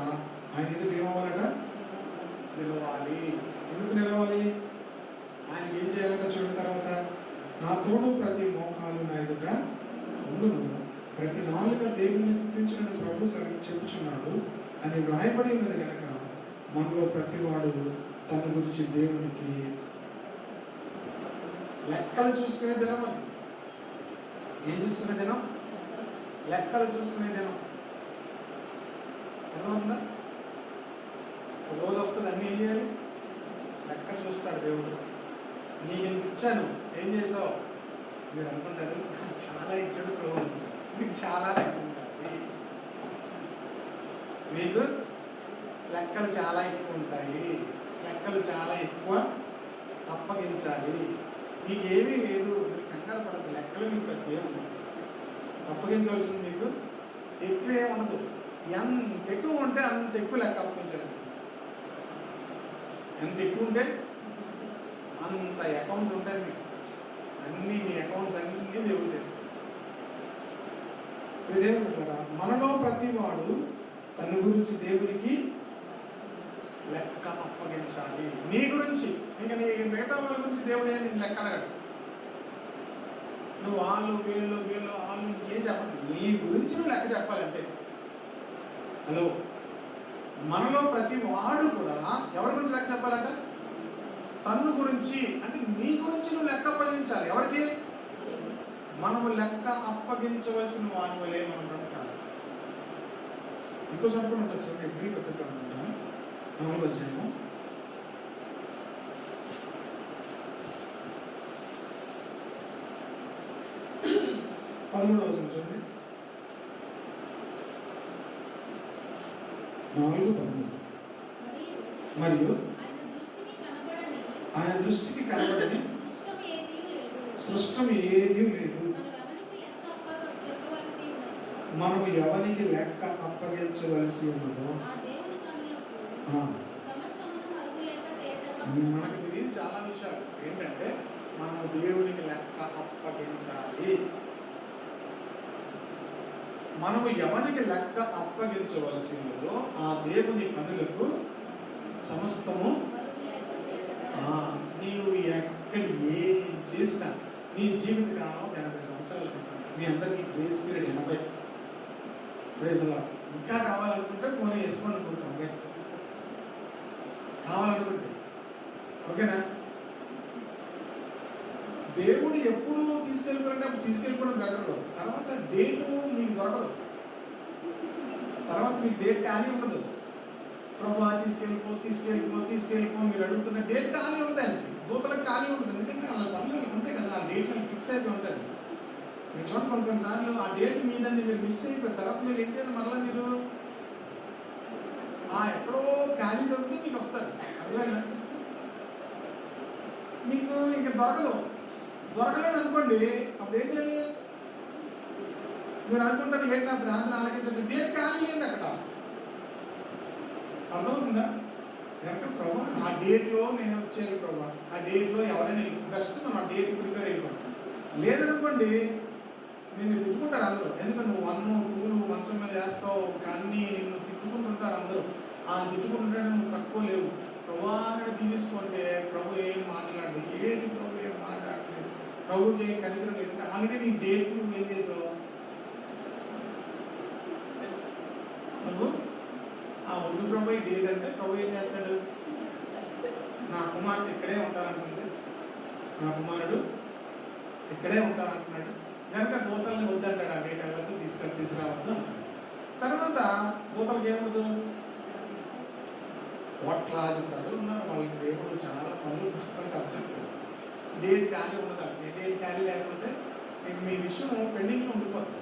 ఆయన ఎదుట ఏమవ్వాలట? నిలవాలి. ఎందుకు నిలవాలి? ఆయనకి ఏం చేయాలంట? చూడండి తర్వాత, నా తోడు ప్రతి మోకాలు నా ఎదుట ఉండును, ప్రతి నాలుక దేవుని స్తుతించిన ప్రభు చెప్పుచున్నాడు అని వ్రాయబడి ఉన్నది కనుక మనలో ప్రతివాడు తన గురించి దేవునికి లెక్కలు చూసుకునే దినం. అది ఏం చూసుకునే దినం? లెక్కలు చూసుకునే దినం. అర్థమవుతుందా? ఒక రోజు వస్తుంది, అన్నీ ఏం చేయాలి? లెక్క చూస్తాడు దేవుడు. నీకు ఎంత ఇచ్చాను, ఏం చేసావు? మీరు అనుకుంటారు చాలా ఇచ్చాడు ప్రభు అనుకుంటారు. మీకు చాలా లెక్క ఉంటుంది, మీకు లెక్కలు చాలా ఎక్కువ ఉంటాయి, లెక్కలు చాలా ఎక్కువ అప్పగించాలి. మీకు ఏమీ లేదు, మీరు కంగారు పడద్దు. లెక్కలు మీకు పెద్ద ఏమి అప్పగించవలసింది మీకు ఎక్కువ ఏమి ఉండదు. ఎంత ఎక్కువ ఉంటే అంత ఎక్కువ లెక్క అప్పగించాలి. ఎంత ఎక్కువ ఉంటే అంత అకౌంట్స్ ఉంటాయి మీకు. అన్నీ మీ అకౌంట్స్ అన్నీ దేవుడు తెస్తాడు. దేవుడు కదా, మనలో ప్రతి వాడు తన గురించి దేవునికి లెక్క అప్పగించాలి. నీ గురించి, ఇంకా నీ మిగతా వాళ్ళ గురించి దేవుడే నేను లెక్క అడగడు. నువ్వు వాళ్ళు వీళ్ళు వాళ్ళు ఇంకేం చెప్పాలి, నీ గురించి నువ్వు లెక్క చెప్పాలి అంతే. హలో, మనలో ప్రతి వాడు కూడా ఎవరి గురించి లెక్క చెప్పాలంట? తన్ను గురించి. అంటే నీ గురించి నువ్వు లెక్క అప్పగించాలి. ఎవరికి? మనము లెక్క అప్పగించవలసిన వారి వలే మనం బ్రతకాలి. ఇంకో చోట కూడా ఉంటుంది చూడండి, ఎప్పుడు బ్రతకాలి అనుకుంటాను. 4వ అధ్యాయము 13వ వచనం చూడండి. 4:13. మరియు ఆయన దృష్టికి కనబడని సృష్టం ఏదీ లేదు, మనము ఎవరికి లెక్క అప్పగించవలసి ఉన్నదో. మనకు తెలియదు చాలా విషయాలు. ఏంటంటే మనము దేవునికి లెక్క అప్పగించాలి. మనము ఎవరికి లెక్క అప్పగించవలసి ఉన్నదో ఆ దేవుని కనులకు సమస్తము. నీవు ఎక్కడ ఏం చేసినా నీ జీవిత కాలం 80 సంవత్సరాలు. మీ అందరికీ గ్రేస్ పీరియడ్ 80. ప్రైజ్లా. ఇంకా కావాలనుకుంటే పోనీ వేసుకోండి, ఇప్పుడు 90 కావాలనుకుంటే. ఓకేనా? దేవుడు ఎప్పుడు తీసుకెళ్ళిపోయింటే అప్పుడు తీసుకెళ్ళిపోవడం బెటర్. తర్వాత డేటు మీకు దొరకదు, తర్వాత మీకు డేట్ ఖాళీ ఉండదు. ప్రభా తీసుకెళ్ళిపో మీరు అడుగుతున్న డేట్ ఖాళీ ఉండదు. ఆయనకి దూతలకు ఖాళీ ఉండదు, ఎందుకంటే వాళ్ళ పనులు ఉంటాయి కదా, ఆ డేట్లో ఫిక్స్ అయిపోయి ఉంటుంది. మీరు చూడండి కొన్నిసార్లు ఆ డేట్ మీదండి మీరు మిస్ అయిపోయిన తర్వాత మీరు ఏం చేయాలి, మళ్ళీ మీరు ఎక్కడో ఖాళీ దొరికితే మీకు వస్తారు. అర్థమైందా? మీకు ఇక దొరకలేదు అనుకోండి, అప్పుడు ఏం చేయాలి? మీరు అనుకుంటారు ఏంటి నా ప్రాంతం ఆలకించండి, డేట్ ఖాళీ లేదు అక్కడ. అర్థమవుతుందా? కనుక ప్రభా ఆ డేట్లో నేను వచ్చేయాలి ప్రభా, ఆ డేట్లో ఎవరైనా బెస్ట్ మనం ఆ డేట్ ప్రిపేర్ అయిపోతాం. లేదనుకోండి నిన్ను తిట్టుకుంటారు అందరూ, ఎందుకంటే నువ్వు 1, 2 మంచం మీద వేస్తావు కానీ నిన్ను తిట్టుకుంటుంటారు అందరూ. తిట్టుకుంటుంటే నువ్వు తక్కువ లేవు ప్రభా అని తీసేసుకుంటే ప్రభు ఏం మాట్లాడు, ఏంటి ప్రభు ఏం మాట్లాడలేదు, ప్రభుకి ఏం కనికరం లేదు. ఆల్రెడీ నీ డేట్ నువ్వు ఏం చేసావు, నువ్వు వద్దు ప్రభు ఈ డేట్ అంటే ప్రభు ఏం చేస్తాడు, నా కుమారుడు ఇక్కడే ఉంటారంటుంది, నా కుమారుడు ఇక్కడే ఉంటారంటున్నాడు. కనుక దూతల్ని వద్దంటాడు, ఆ డేట్ వెళ్ళద్దు తీసుకురావద్దు అంటాడు. తర్వాత దూతలకు ఏమవుదు, కోట్లాది ప్రజలు ఉన్నారు, వాళ్ళకి దేవుడు చాలా పనులు దూతలకు అబ్జెక్ట్. డేట్ ఖాళీ ఉండదు. డేట్ ఖాళీ లేకపోతే మీకు మీ విషయం పెండింగ్లో ఉండిపోతుంది.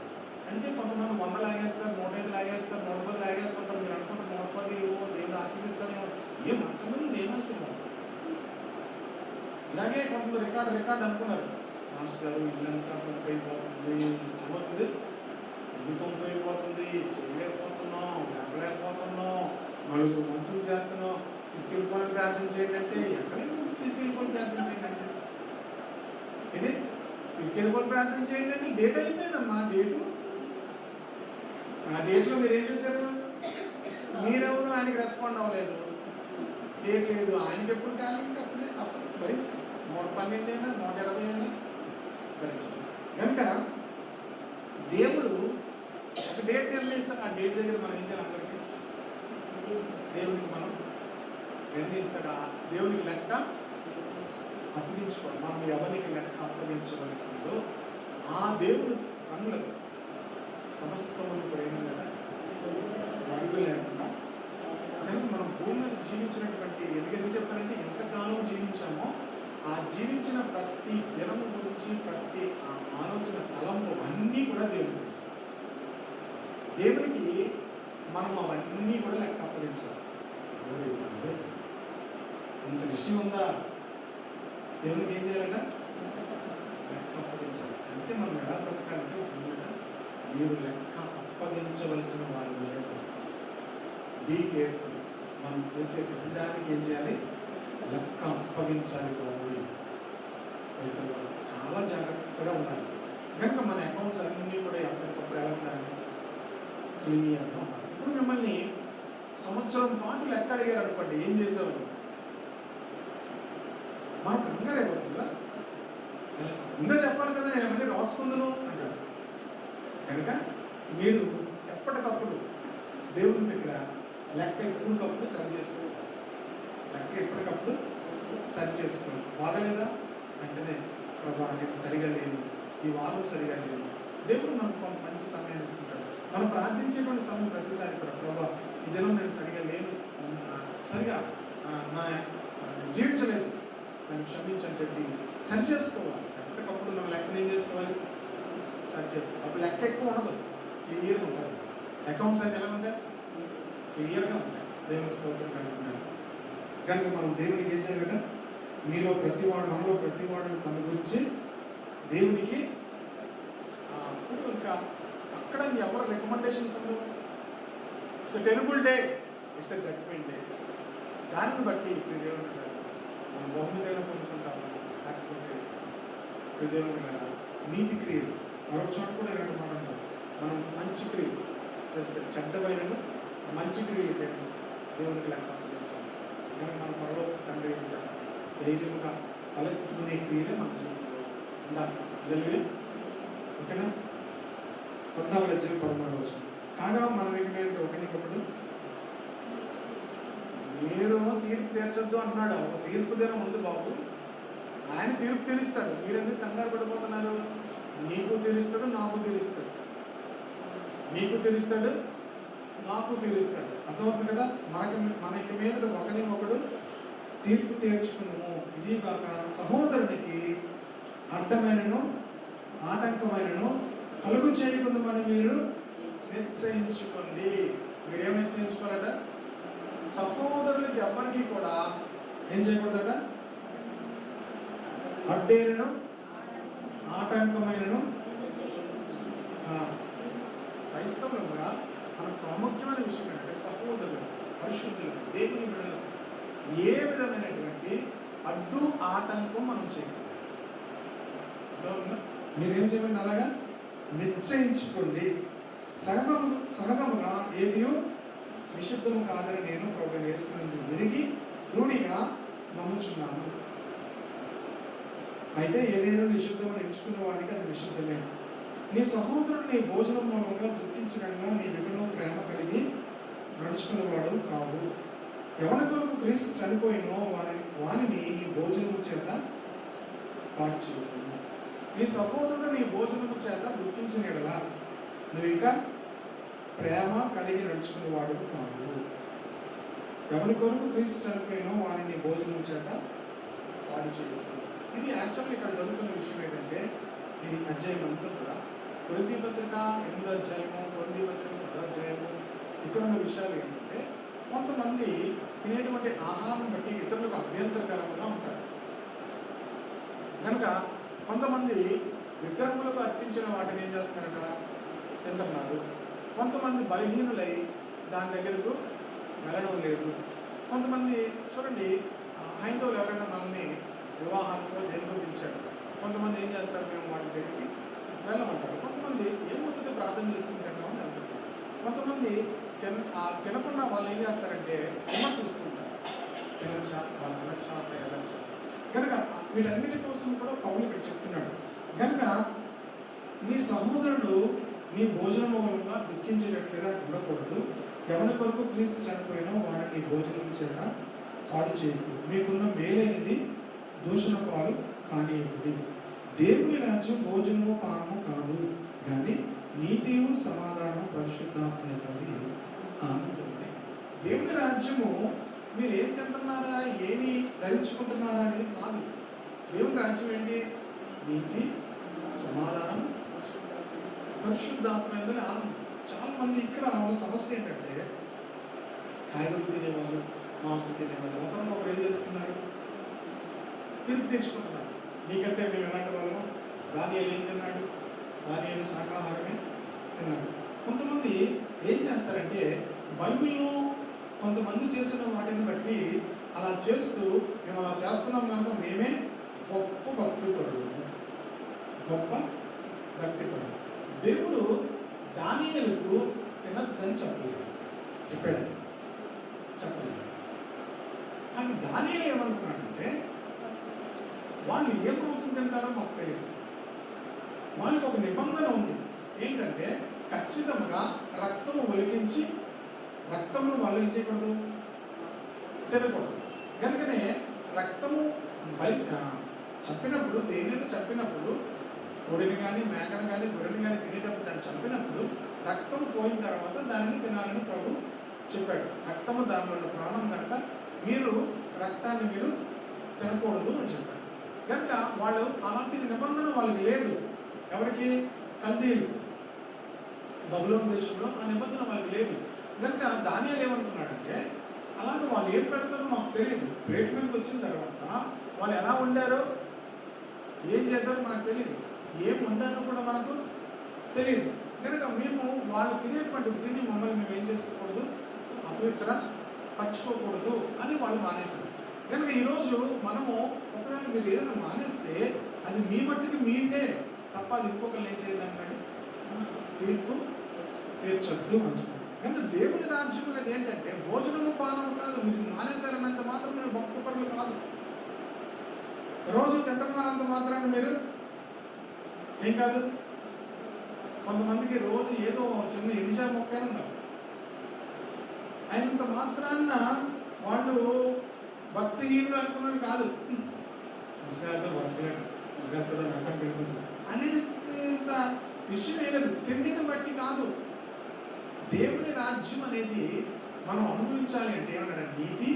అందుకే కొంతమంది 100 లాగేస్తారు, 105 లాగేస్తారు, 110 లాగేస్తుంటారు. మీరు అనుకుంటారు 110 దేవుడు ఆశీర్దిస్తాడేమో, ఏం మంచమని ఏమేసేవారు. ఇలాగే కొంతమంది రికార్డ్ అనుకున్నారు, మాస్టర్ గారు ఇల్లంతా కొంపైపోతుంది, ఇల్లు కొంపైపోతుంది, చేయలేకపోతున్నాం, లేపలేకపోతున్నాం, నలుగురు మనుషులు చేస్తున్నాం, తీసుకెళ్ళిపోయిన ప్రార్థన చేయండి అంటే ఎక్కడైనా తీసుకెళ్ళిపోయిన ప్రార్థన చేయండి అంటే ఏంటి, తీసుకెళ్ళిపోయిన ప్రార్థన చేయండి అంటే డేట్ అయిపోయిందమ్మా. ఆ డేట్లో మీరు ఏం చేశారు, మీరెవరు ఆయనకి రెస్పాండ్ అవ్వలేదు, డేట్ లేదు. ఆయనకి ఎప్పుడు ఖాళీ ఉంటే అప్పుడే తప్పదు, భరించాలి. 112 అయినా 120 అయినా భరించాలి. కనుక దేవుడు ఒక డేట్ నిర్ణయిస్తారు. ఆ డేట్ దగ్గర మనం ఏం చేయాలి, అందరికీ దేవునికి మనం నిర్ణయిస్తాడు. దేవునికి లెక్క అప్పగించుకోవాలి. మనం ఎవరికి లెక్క అప్పగించవలసిందో ఆ దేవుని కన్నులకు సమస్తములు కూడా ఏమన్నా అడుగు లేకుండా. కనుక మనం భూమి మీద జీవించినటువంటి ఎందుకు చెప్పారంటే ఎంతకాలం జీవించామో ఆ జీవించిన ప్రతి దినము గురించి ప్రతి ఆలోచన తలంపు అన్నీ కూడా దేవునికి తెలుసు. దేవునికి మనం అవన్నీ కూడా లెక్క అప్పగించాలి. ఇంత విషయం ఉందా, దేవునికి ఏం చేయాలంట, లెక్క అప్పగించాలి. అందుకే మనం ఎలా బ్రతకాలంటే భూమి మీద మీరు లెక్క అప్పగించవలసిన వారి వల్లే బ్రతకాలి. Be careful. మనం చేసే ప్రతిదానికి ఏం చేయాలి, లెక్క అప్పగించాలి. బాబోయ్ చాలా జాగ్రత్తగా ఉండాలి. కనుక మన అకౌంట్స్ అన్నీ కూడా ఎప్పటికప్పుడు ఎలా ఉండాలి, క్లియర్గా ఉండాలి. ఇప్పుడు మిమ్మల్ని సంవత్సరం పాటు లెక్క అడిగారు అనుకోండి, ఏం చేసేవారు, మనకు కంగారు అయిపోతుంది కదా, ముందే చెప్పాలి కదా, నేను ఏమన్నీ రాసుకుందును అంటారు. కనుక మీరు ఎప్పటికప్పుడు దేవుని దగ్గర లెక్క ఎప్పటికప్పుడు సరి చేసుకోండి. బాగలేదా వెంటనే ప్రభా నేను సరిగా లేను, ఈ వారం సరిగా లేను. దేవుడు మనకు కొంత మంచి సమయాన్ని ఇస్తుంటాడు. మనం ప్రార్థించేటువంటి సమయం ప్రతిసారి కూడా ప్రభా ఈ దినం నేను సరిగా లేను, సరిగా నా జీవించలేదు, నన్ను క్షమించని చెప్పి సరి చేసుకోవాలి. ఎప్పటికప్పుడు మనం లెక్కను ఏం చేసుకోవాలి, సరి చేసుకోవాలి. అప్పుడు లెక్క ఎక్కువ ఉండదు, క్లియర్గా ఉంటుంది. అకౌంట్స్ అయితే ఎలా ఉంటాయి, క్లియర్గా ఉంటాయి. దేవుని స్తోత్రం కలిగి ఉంటాయి. కనుక మనం దేవునికి ఏం చేయాలంటే మనలో ప్రతివాడు తన గురించి దేవునికి ఇంకా అక్కడ ఎవరు రికమెండేషన్స్ ఉండవు. It's a terrible day, it's a judgement day. దాన్ని బట్టి ఇప్పుడు దేవుడు మనం బహుమతైనా పొందుకుంటాము, లేకపోతే ఇప్పుడు దేవుడు నీతి క్రియలు మరొక చోట కూడా ఇలాంటి మాట ఉంటారు. మనం మంచి క్రియలు చేస్తే చెడ్డవైనను మంచి క్రియలు దేవునికి లెక్క అప్పగించాలి. కానీ మన పరలోక తండ్రి ఎదుట ధైర్యంగా తలెత్తుకునే క్రియలే మన జీవితంలో ఉండాలి. అదే ఓకేనా? 14:13 కాగా మన మీద ఒకరికొకడు మీరు తీర్పు తీర్చొద్దు అంటున్నాడు. ఒక తీర్పు దినం ఉంది బాబు, ఆయన తీర్పు తెలుస్తాడు. మీరెందుకు కంగారు పడిపోతున్నారు? నీకు తెలుస్తాడు, నాకు తెలుస్తాడు. నీకు తెలుస్తాడు, నాకు తెలుస్తాడు. అర్థమవుతుంది కదా? మనకి మీద ఒకరి ఒకడు తీర్పు తీర్చుకుందాము. ఇది కాక సహోదరునికి అడ్డమైనను ఆటంకమైనను కలుగు చేయకుందామని మీరు నిశ్చయించుకోండి. మీరేం నిశ్చయించుకోవాలట? సహోదరులకి ఎవ్వరికి కూడా ఏం చేయకూడదట? అడ్డేనను ఆటంకమైనను. క్రైస్తవులు కూడా మన ప్రాముఖ్యమైన విషయం ఏంటంటే సహోదరులు, పరిశుద్ధులు, దేవుని బిడ్డలు ఏ విధమైనటువంటి అడ్డు ఆటంకం మనం చేయకూడదు. మీరేం చేయండి? అలాగా నిశ్చయించుకోండి. సహజముగా ఏదియో విశుద్ధము కాదని నేను ప్రభువు యేసునందు ఎరిగి రూఢిగా నమ్ముచున్నాను. అయితే ఏదైనా నిషిద్ధమని ఎంచుకున్న వారికి అది నిషిద్ధమే. నీ సహోదరుడు నీ భోజనం మూలంగా దుఃఖించినట్లా నీ విగుణం ప్రేమ కలిగి నడుచుకునేవాడు కావు. ఎవరి కొరకు క్రీస్తు చనిపోయినో వారిని నీ భోజనము చేత పాటు చేయను. నీ సహోదరుడు నీ భోజనము చేత దుఃఖించిన ఎడలా నువ్వు ఇంకా ప్రేమ కలిగి నడుచుకునేవాడు కావు. ఎవరి కొరకు క్రీస్తు చనిపోయినో వారిని భోజనం చేత పాటు చేయదు. ఇది యాక్చువల్గా ఇక్కడ జరుగుతున్న విషయం ఏంటంటే, ఈ అధ్యాయం అంతా కూడా కొరింథీ పత్రిక 8వ అధ్యాయము, కొరింథీ పత్రిక 10వ అధ్యాయము, ఇక్కడ ఉన్న విషయాలు ఏంటంటే, కొంతమంది తినేటువంటి ఆహారం బట్టి ఇతరులకు అభ్యంతరకరంగా ఉంటారు కనుక కొంతమంది విగ్రహములకు అర్పించిన వాటిని ఏం చేస్తున్నారట? తింటున్నారు. కొంతమంది బలహీనులై దాని దగ్గరకు వెళ్ళడం లేదు. కొంతమంది చూడండి, హైందవులు ఎవరైనా మనల్ని వివాహానికో దేనికో పిలిచారు. కొంతమంది ఏం చేస్తారు? మేము వాళ్ళ దగ్గరికి వెళ్ళమంటారు. కొంతమంది ఏమవుతుంది ప్రార్థన చేసుకుని తింటామని వెళ్తుంటారు. కొంతమంది తినకుండా వాళ్ళు ఏం చేస్తారంటే విమర్శిస్తుంటారు. తినచ్చా, అలా తినచ్చా, అట్లా వెళ్ళచ్చా. కనుక వీటన్నిటి కోసం కూడా పౌలు ఇక్కడ చెప్తున్నాడు. కనుక నీ సహోదరుడు నీ భోజనం మూలంగా దుఃఖించేటట్లుగా ఉండకూడదు. ఎవరి కొరకు క్రీస్తు చనిపోయినా వారిని నీ భోజనం చేత పాడు చేయకు. మీకున్న మేలైనది దూషణ పాలు కానివ్వండి. దేవుని రాజ్యం భోజనము పానము కాదు, కానీ నీతియు సమాధానం పరిశుద్ధాత్మ ఆనందమే. దేవుని రాజ్యము మీరు ఏం తింటున్నారా, ఏమి ధరించుకుంటున్నారా అనేది కాదు. దేవుని రాజ్యం ఏంటి? నీతి, సమాధానం, పరిశుద్ధాత్మ ఆనందం. చాలా మంది ఇక్కడ వాళ్ళ సమస్య ఏంటంటే, కాయగూరలు తినేవాళ్ళు, మాంసం తినేవాళ్ళు ఒకరినొకరు ఏం చేసుకున్నారు? తీర్పు తెచ్చుకుంటున్నారు. నీకంటే మేము ఎలాంటి వాళ్ళము? దానియేలు ఏం తిన్నాడు? దానియేలు శాకాహారమే తిన్నాడు. కొంతమంది ఏం చేస్తారంటే, బైబిల్లో కొంతమంది చేసిన వాటిని బట్టి అలా చేస్తూ మేము అలా చేస్తున్నాం కనుక మేమే గొప్ప భక్తిపరులు, గొప్ప భక్తిపరులు. దేవుడు దానియేలుకు తినద్దని చెప్పలేదు, చెప్పాడు? చెప్పలేదు. కానీ దానియేలు ఏమనుకున్నాడంటే, వాళ్ళు ఏ మాంసం తింటారో మాకు తెలియదు. వాళ్ళకి ఒక నిబంధన ఉంది. ఏంటంటే ఖచ్చితంగా రక్తము ఒలికించి రక్తమును వాళ్ళు ఏం చేయకూడదు? తినకూడదు. కనుకనే రక్తము చంపినప్పుడు, దేనిని చంపినప్పుడు, కోడిని కానీ మేకను కానీ గొర్రెని కానీ తినేటప్పుడు దాన్ని చంపినప్పుడు రక్తం పోయిన తర్వాత దానిని తినాలని ప్రభు చెప్పాడు. రక్తము దానిలో ఉన్న ప్రాణం కనుక మీరు రక్తాన్ని మీరు తినకూడదు అని చెప్పాడు. కనుక వాళ్ళు అలాంటి నిబంధన వాళ్ళకి లేదు. ఎవరికి? కల్దీయులు, బబులోను దేశంలో ఆ నిబంధన వాళ్ళకి లేదు. కనుక దానియేలు ఏమనుకున్నాడంటే, అలాగే వాళ్ళు ఏం పెడతారో మాకు తెలియదు. ప్లేట్ మీదకి వచ్చిన తర్వాత వాళ్ళు ఎలా వండారో, ఏం చేశారో మనకు తెలియదు, ఏం వండారో కూడా మనకు తెలియదు. కనుక మేము వాళ్ళు తినేటువంటి తిని మమ్మల్ని మేము ఏం చేసుకోకూడదు, అపవిత్ర పరచుకోకూడదు అని వాళ్ళు మానేశారు. కనుక ఈరోజు మనము ఒకవేళ మీరు ఏదైనా మానేస్తే అది మీ మట్టికి మీదే తప్ప అది ఇంకొకరు ఏం చేయదన్నాడు? తీర్పు తీర్చొద్దు అంటున్నాడు. కనుక దేవుని రాజ్యం అనేది ఏంటంటే భోజనము పానము కాదు. మీరు మానేశారన్నంత మాత్రం మీరు భక్తపరులు కాదు. రోజు తింటున్నారంత మాత్రాన్ని మీరు ఏం కాదు. కొంతమందికి రోజు ఏదో చిన్న ఇండిషా మొక్క ఉన్నారు. అయినంత మాత్రాన్న వాళ్ళు భక్తిహీనులు అనుకున్నది కాదు. ఇస్రాయల్తో బతకలేడు, పరిగెత్తడం నక్కడికి వెళ్ళిపోతుంది అనేంత విషయం ఏలేదు. తిండిని బట్టి కాదు. దేవుని రాజ్యం అనేది మనం అనుభవించాలి అంటే ఏమన్నా నీతి,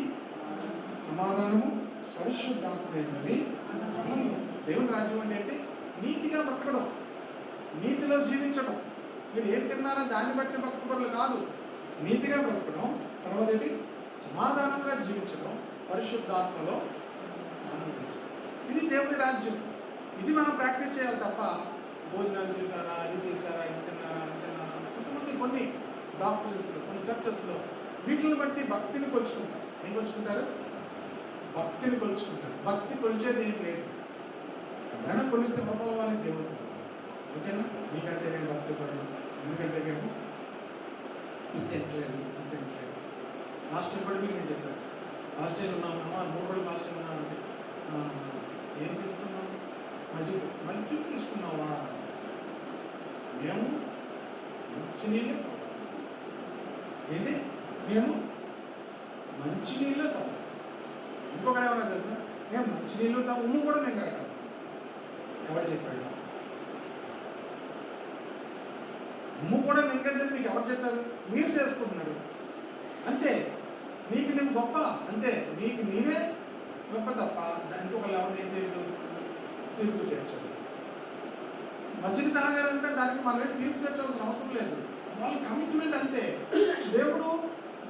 సమాధానము, పరిశుద్ధాత్మేందని ఆనందం. దేవుని రాజ్యం అంటే నీతిగా బ్రతకడం, నీతిలో జీవించడం. మీరు ఏం తిన్నారో దాన్ని బట్టి భక్తిపరులు కాదు, నీతిగా బ్రతకడం. తర్వాత ఏంటి? సమాధానంగా జీవించడం, పరిశుద్ధాత్మలో ఆనందించడం. ఇది దేవుని రాజ్యం. ఇది మనం ప్రాక్టీస్ చేయాలి తప్ప భోజనాలు చేశారా, అది చేశారా, ఇది తిన్నారా, అది తిన్నారా. కొంతమంది కొన్ని డాక్టర్స్లో, కొన్ని చర్చెస్లో వీటిని బట్టి భక్తిని కొలుచుకుంటారు. ఏం కొలుచుకుంటారు? భక్తిని కొలుచుకుంటారు. భక్తి కొలిచేది ఏం లేదు. ఎవరైనా కొలిస్తే గొప్పవాళ్ళని దేవుడు. ఓకేనా? మీకంటే మేము భక్తి పడము, ఎందుకంటే మేము ఇది తింటలేదు, అది తింటలేదు. లాస్ట్ టైం కూడా మీకు నేను చెప్పాను, లాస్ట్ టైం ఉన్నాము 3 రోజులు లాస్ట్ టైం ఉన్నామంటే ఏం తీసుకున్నాం? మజ్జిగ తీసుకున్నావా? మేము మంచినీళ్ళే తాగుతాం. ఏంటి? మేము మంచినీళ్ళే తాగుతాం. ఇంకొక ఏమన్నా తెలుసా? మేము మంచినీళ్ళు ఉమ్ము కూడా మేము కరెక్ట్. ఎవరు చెప్పాడు? ఉమ్ము కూడా మింగద్దని మీకు ఎవరు చెప్పారు? మీరు చేసుకుంటున్నారు అంతే. నీకు నేను గొప్ప అంతే, నీకు నీవే గొప్ప తప్ప దానికి ఒక లెవెల్ ఏం చేయదు, తీర్పు తీర్చదు. మజ్జిగ తాగాలంటే దానికి మనమే తీర్పు తీర్చాల్సిన అవసరం లేదు. వాళ్ళ కమిట్మెంట్ అంతే. దేవుడు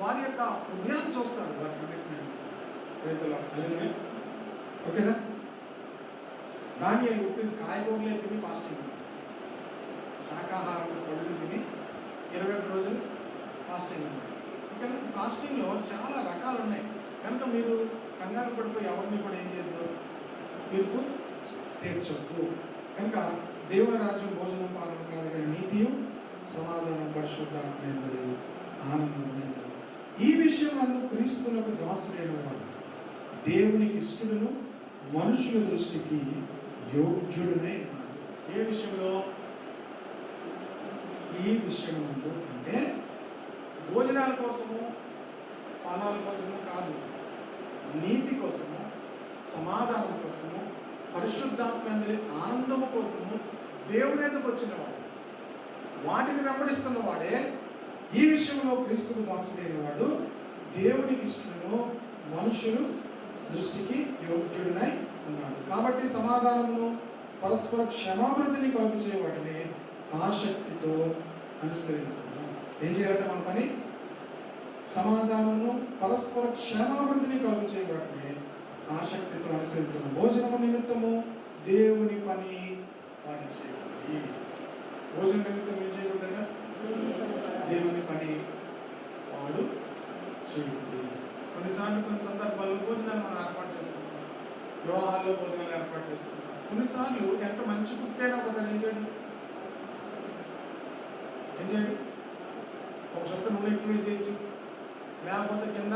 వారి యొక్క హృదయాన్ని చూస్తాడు, వారి కమిట్మెంట్. ఓకేనా? దానియేలు కాయగూరలే తిని ఫాస్టింగ్, శాకాహారం పళ్ళు తిని 21 రోజులు ఫాస్టింగ్ ఉన్నాడు. ఓకేనా? ఫాస్టింగ్లో చాలా రకాలు ఉన్నాయి కనుక మీరు కంగారు పడిపోయి ఎవరిని కూడా ఏం చేయొద్దు, తీర్పు తీర్చొద్దు. కనుక దేవుని రాజ్యం భోజనం పాలన కాదు, కానీ నీతియు, సమాధానం, పరిశుద్ధాత్మేందలి ఆనందం. ఈ విషయం నందు క్రీస్తునకు దాసుడైన వాడు దేవునికి ఇష్టడును, మనుషుల దృష్టికి యోగ్యుడునై ఉన్నాడు. ఏ విషయంలో? ఈ విషయం నందు అంటే భోజనాల కోసము, పానాల కోసము కాదు, నీతి కోసము, సమాధానం కోసము, పరిశుద్ధాత్మేందలి ఆనందము కోసము దేవుని ఎందుకు వచ్చినవాడు, వాటిని వెంబడిస్తున్న వాడే ఈ విషయంలో క్రీస్తుకు దాసుడైన వాడు దేవునికి ఇష్టడును, మనుషులు దృష్టికి యోగ్యుడినై ఉన్నాడు. కాబట్టి సమాధానమును, పరస్పర క్షమాభివృద్ధిని కలుగచే వాటిని ఆసక్తితో అనుసరించాము. ఏం చేయాలంటే మన పని? సమాధానమును, పరస్పర క్షమాభివృద్ధిని కలుగచే వాటిని ఆసక్తితో అనుసరించాము. భోజనము నిమిత్తము దేవుని పని వాడి చేయకూడదు. భోజన నిమిత్తం ఏం చేయకూడదట? దేవుని పని వాడు చేయకూడదు. కొన్నిసార్లు కొన్ని సందర్భాల్లో భోజనాలు మనం ఏర్పాటు చేసుకుంటాం, వివాహాల్లో భోజనాలు ఏర్పాటు చేసుకుంటాం. కొన్నిసార్లు ఎంత మంచి కుక్ అయినా ఒకసారి ఏం చేయండి, ఒక చుట్ట నూనె ఎక్కువ వేసేయచ్చు, లేకపోతే కింద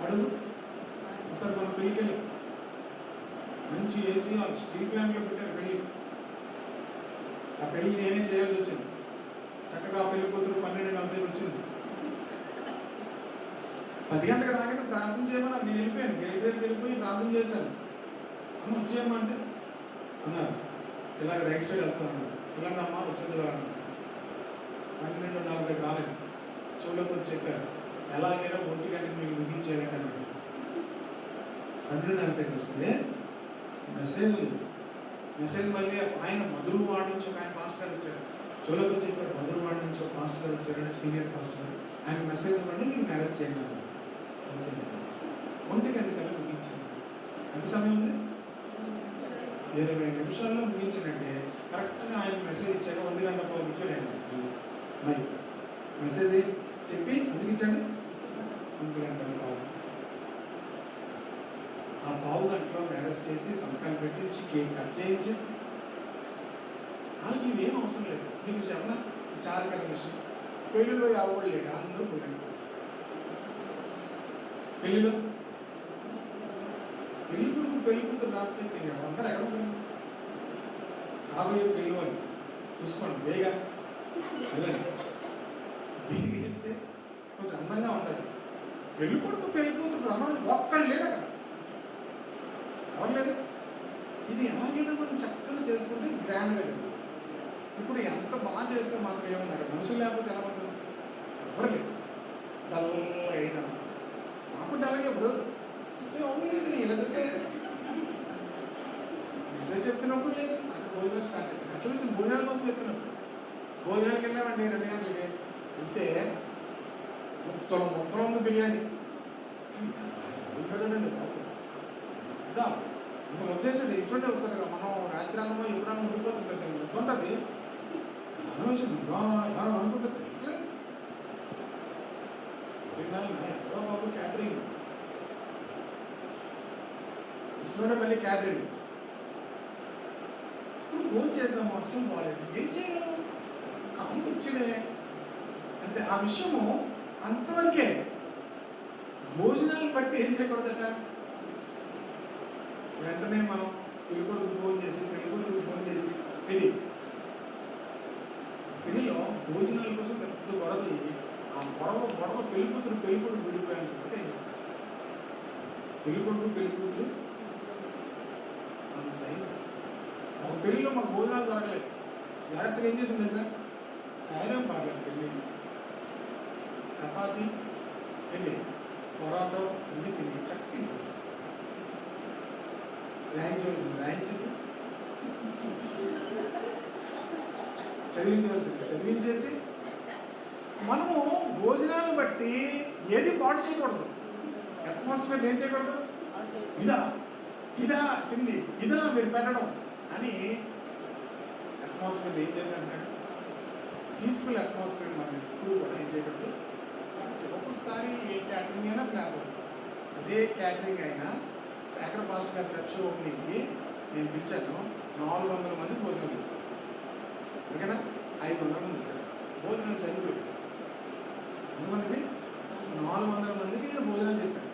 అడుగు. ఒకసారి మనం పెళ్ళికి వెళ్ళాం, మంచి వేసి వాళ్ళు స్టీల్ ప్యాన్లో పెట్టారు పెళ్ళి. ఆ పెళ్ళి నేనే చేయాల్సి వచ్చింది. చక్కగా పెళ్లి కూతురు 12:40 వచ్చింది. 10 గంటలకు రాగానే ప్రార్థన చేయమని నేను వెళ్ళిపోయాను. గేట్ దగ్గరికి వెళ్ళిపోయి ప్రార్థన చేశాను. అమ్మ వచ్చేయమ్మా అంటే అన్నారు, ఇలాగ రైట్ సైడ్ వెళ్తానన్నారు. ఇలాంటి అమ్మ వచ్చేది కావాలి. 12:40 రాలేదు. చెవులోకి వచ్చి చెప్పారు, ఎలాగైనా 1 గంటకి మీకు ముగించేయాలంటే అన్నాడు. 12:40 వస్తే మెసేజ్ ఉంది. మెసేజ్ మళ్ళీ ఆయన మధురవాడ నుంచి ఒక ఆయన పాస్టర్ గారు వచ్చారు. చెవులోకి వచ్చి చెప్పారు, మధురవాడ నుంచి ఒక పాస్టర్ గారు వచ్చారంటే సీనియర్ పాస్టర్ గారు, ఆయన మెసేజ్ ఇవ్వండి, మీకు మ్యారేజ్ చేయండి అన్నారు. ఓకేనండి. 1 గంటకల్లా ముగించాను. ఎంత సమయం ఉంది? 20 నిమిషాల్లో ముగించానంటే కరెక్ట్గా ఆయన మెసేజ్ ఇచ్చాక 1 గంట పావు ఇచ్చాడు. ఆయన మరి మెసేజ్ చెప్పి అందుకు ఇచ్చాడు 1 గంట పావు. ఆ పావు గంటలో మ్యారేజ్ చేసి సంతకాలు పెట్టించి కేక్ కట్ చేయించి, వాళ్ళకి ఇవేం అవసరం లేదు. మీకు చెప్పిన చారికర విషయం, పెళ్ళిలో ఎవరు లేడు, అందరూ పోయినట్టు. పెళ్ళిలో పెళ్లి కొడుకు పెళ్లి కూతురు రాకపోతే అందరూ ఎక్కడ పోయింది? కాబోయే పెళ్లి వాళ్ళు చూసుకోండి, బేగా వెళ్ళండి. బేగా వెళ్తే కొంచెం అందంగా ఉంటుంది. పెళ్లి కొడుకు పెళ్లి కూతురు రమ్మని ఒక్కళ్ళు లేడు అక్కడ. ఎవరు లేరు. ఇది ఎలాగైనా మనం చక్కగా చేసుకుంటే గ్రాండ్గా జరుగుతుంది. ఇప్పుడు ఎంత బాగా చేస్తే మాత్రం ఏముంది, అక్కడ మనుషులు లేకపోతే ఎలా ఉంటుంది? ఎవరు లేదు, డల్ అయినా నాకు డల్గా ఇప్పుడు లేదు. ఇలాంటే మెసేజ్ చెప్తున్నప్పుడు లేదు, నాకు భోజనాలు స్టార్ట్ చేస్తాను. అసలు భోజనాల కోసం చెప్తున్నప్పుడు భోజనాలకు వెళ్ళామండి 2 గంటలకి వెళ్తే మొత్తం ఉంది బిర్యానీ. ఉంటాడండి బాబు ఇద్దా ఇంత ఉద్దేశం ఇటువంటి వస్తారు కదా, మనం రాత్రి అన్నమో ఎప్పుడన్నా ఉండిపోతుంది కదా, ఉంటుంది ధనవేశం ఇలా ఇలా అనుకుంటుంది. ఎవరో బాబు క్యాటరింగ్ ఇష్టమైన మళ్ళీ క్యాటరింగ్. ఇప్పుడు ఫోన్ చేసాము, అస్సం బాగాలేదు, ఏం చేయగలము, కాంపు ఇచ్చినవే అంటే ఆ విషయము అంతవరకే. భోజనాలు బట్టి ఏం చేయకూడదట, వెంటనే మనం పెళ్ళికొడుకు ఫోన్ చేసి పెళ్ళికూతురికి ఫోన్ చేసి పెళ్ళిలో భోజనాల కోసం పెద్ద గొడవ. ఆ గొడవ పెళ్ళికొడుకు విడిపోయాను అంటే పెళ్ళికూతురు అంత ఒక పెళ్ళిలో మాకు భోజనాలు దొరకలేదు. జాగ్రత్తగా ఏం చేసింది తెలుసా, సాయం పార్లేదు పెళ్ళి చపాతీ పొరాటో అన్నీ తిని చక్కగా రాయించేసి చదివించేసి మనము భోజనాలను బట్టి ఏది పాడు చేయకూడదు. అట్మాస్ఫియర్ ఏం చేయకూడదు, ఇదా తిండి ఇదా మీరు పెట్టడం అని అట్మాస్ఫియర్ ఏం చేయాలంటాడు. పీస్ఫుల్ అట్మాస్ఫియర్ మనం ఎప్పుడు కూడా ఏం చేయకూడదు. ఒక్కొక్కసారి ఏ క్యాటరింగ్ అయినా లేకపోతే అదే క్యాటరింగ్ అయినా శేఖర్ పాస్టర్ గారి చర్చ్ ఓపెనింగ్కి నేను పిలిచాను. 400 మంది భోజనం చెప్పాను. ఓకేనా, 500 మంది వచ్చారు. భోజనాలు సరిపోయింది. ఎంతమందికి? 400 మందికి నేను భోజనాలు చెప్పాను.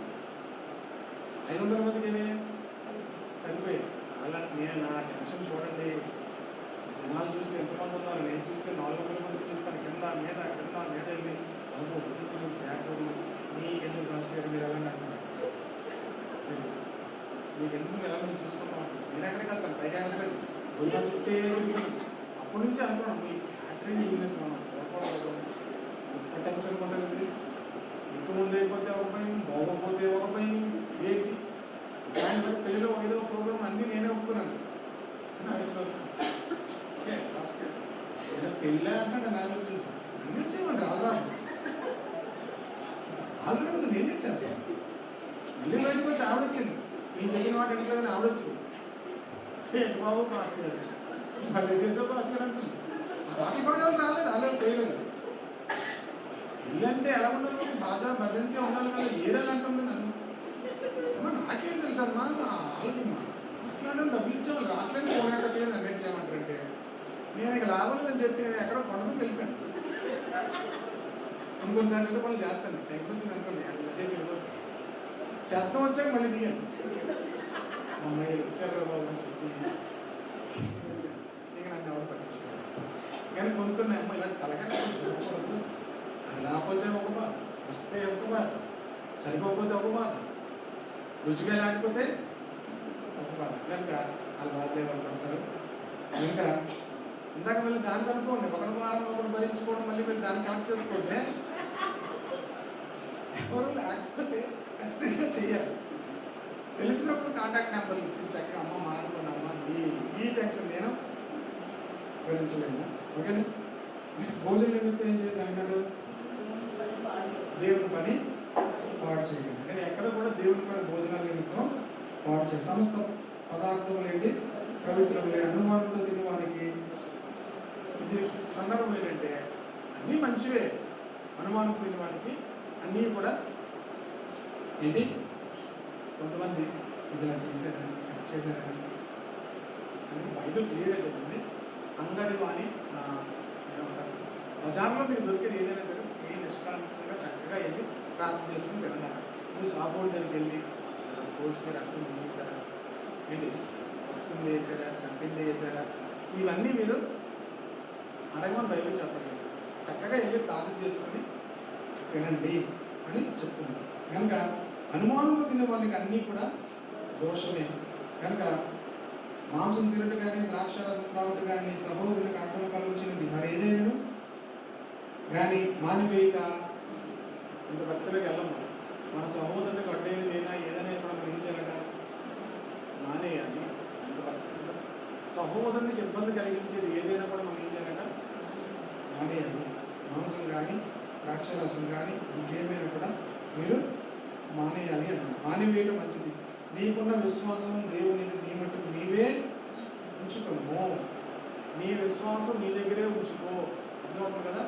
500 మందికి ఏమే సరిపోయింది. అలా నేను నా టెన్షన్ చూడండి, జనాలు చూస్తే ఎంతమంది ఉన్నారు, నేను చూస్తే 400 మందికి చెప్పాను. కింద మీద వెళ్ళి బాబు గుర్తించడం క్యాటరింగ్ మీకెందుకు పాస్టర్ గారు మీరు ఎలా అంటున్నారు, మీకెందుకు ఎలా నేను చూసుకుంటాను, నేను ఎక్కడికి వెళ్తాను, పైగా వెళ్ళలేదు, భోజనాలు చుట్టే తిరుగుతున్నాను. అప్పటి నుంచి అనుకున్నాను మీ క్యాటరింగ్ బిజినెస్ మనం తోపడదు, ఎక్కువ టెన్షన్ ఉంటుంది, ఎక్కువ ముందు అయిపోతే ఒక భయం, బాగోకపోతే ఒక భయం. ఏంటి ఆయన పెళ్ళిలో ఏదో ప్రోగ్రామ్ అన్నీ నేనే ఒప్పుకున్నాను. నాకు చూస్తాను పెళ్ళి అంటాడు, నాకు చూసాను అన్నీ చేయమండి ఆల్రెడీ నేనే చేస్తాను. మళ్ళీ బయటకు వచ్చి ఆవిడొచ్చింది, నేను చెప్పిన మాట ఎట్లేదని ఆవిడొచ్చింది. ఏంటి బాబు పాస్టర్ గారు మళ్ళీ చేసావు పాస్టర్ గారు అంటుంది. బాకీ భాగాలు రాలేదు, అలా పోయలేదు. పెళ్ళి అంటే ఎలా ఉండాలి, బాగా భజంతి ఉండాలి కదా, ఏరాలు అంటుంది నన్ను. అమ్మ నాకేంటి తెలుసు అమ్మా, వాళ్ళకి మాట్లాడడం డబ్బులు ఇచ్చాము రావట్లేదు, పోనేట్లేదు అన్నిటి చేయమంటారంటే నేను ఇక లాభం లేదని చెప్పి నేను ఎక్కడో కొండ మీద వెళ్ళిపోయాను. కొన్నిసార్లు పనులు చేస్తాను, టెన్షన్ వచ్చింది అనుకోండి, అదే వెళ్ళిపోతాను. శబ్దం వచ్చాక మళ్ళీ దిగాను. అమ్మాయిలు వచ్చారు బాబు అని చెప్పి వచ్చాను. ఇక నన్ను ఎవరు పట్టించుకోవాలి. కానీ కొన్ని అమ్మాయి ఇలాంటి తలకాయ చూడకూడదు. అది రాకపోతే ఒక బాధ, వస్తే ఒక బాధ, సరిపోకపోతే ఒక బాధ, రుచిగా లేకపోతే ఒక బాధ. కనుక వాళ్ళ బాధలే వాళ్ళు పడతారు. ఇంకా ఇందాక మళ్ళీ దానికి అనుకోండి, ఒకరి వారం ఒకరు భరించుకోవడం, మళ్ళీ మీరు దాన్ని కనెక్ట్ చేసుకోండి. ఎవరు లేకపోతే ఖచ్చితంగా చెయ్యాలి. తెలిసినప్పుడు కాంటాక్ట్ నెంబర్లు ఇచ్చేసి చక్కగా అమ్మ మాట్లాడుకోండి, అమ్మ ఈ టెన్షన్ నేను భరించలేము. ఓకేనా, భోజనం నిమిత్తం ఏం చేయాలి అన్నాడు, దేవుని పని పాడు చేయండి. నేను ఎక్కడ కూడా దేవుని పని భోజనాల నిమిత్తం పాడు చేయండి. సమస్త పదార్థములు ఏంటి పవిత్రములే, అనుమానంతో తినేవానికి. ఇది సందర్భం ఏంటంటే అన్నీ మంచివే, అనుమానంతో తినేవానికి అన్నీ కూడా ఏంటి. కొంతమంది ఇది ఇలా చేశారా, కట్ చేశారా అని బైబిల్ క్లియర్గా చెప్పింది. అంగడి వాణి ఏమంటారు, బజార్లో మీకు దొరికేది ఏదైనా సరే ఏ నిష్కాంతంగా చక్కగా వెళ్ళి ప్రార్థన చేసుకుని తినన్నారు. మీరు సాబోడి దగ్గరికి వెళ్ళి కోసుకొని రక్తం దిగుతారా ఏంటి, బతుకుంది వేసారా, చంపింది వేసారా, ఇవన్నీ మీరు అడగమని బైబిల్ చెప్పట్లేదు. చక్కగా వెళ్ళి ప్రార్థన చేసుకొని తినండి అని చెప్తున్నారు. కనుక అనుమానంతో తినే వాళ్ళకి అన్నీ కూడా దోషమే. కనుక మాంసం తినట్టు కానీ ద్రాక్షారసం త్రాగుట కానీ నీ సహోదరునికి అడ్డం కలుగుచినది మరి ఏదైనా కానీ మానివేయక ఇంత భక్తులకు వెళ్ళము. మన సహోదరునికి అడ్డేది ఏదైనా కూడా మనం ఏం చేయాలట? మానేయాలి. ఎంత భక్తి! సహోదరునికి ఇబ్బంది కలిగించేది ఏదైనా కూడా మనం ఏం చేయాలట? మానేయాలి. మాంసం కానీ ద్రాక్షారసం కానీ ఇంకేమైనా కూడా మీరు మానేయాలి అన్నాడు. మానివేయడం మంచిది. నీకున్న విశ్వాసం దేవునికి నీ మట్టుకు నీవే ఉంచుకోము. నీ విశ్వాసం నీ దగ్గరే ఉంచుకో. అర్థమవుతుంది కదా?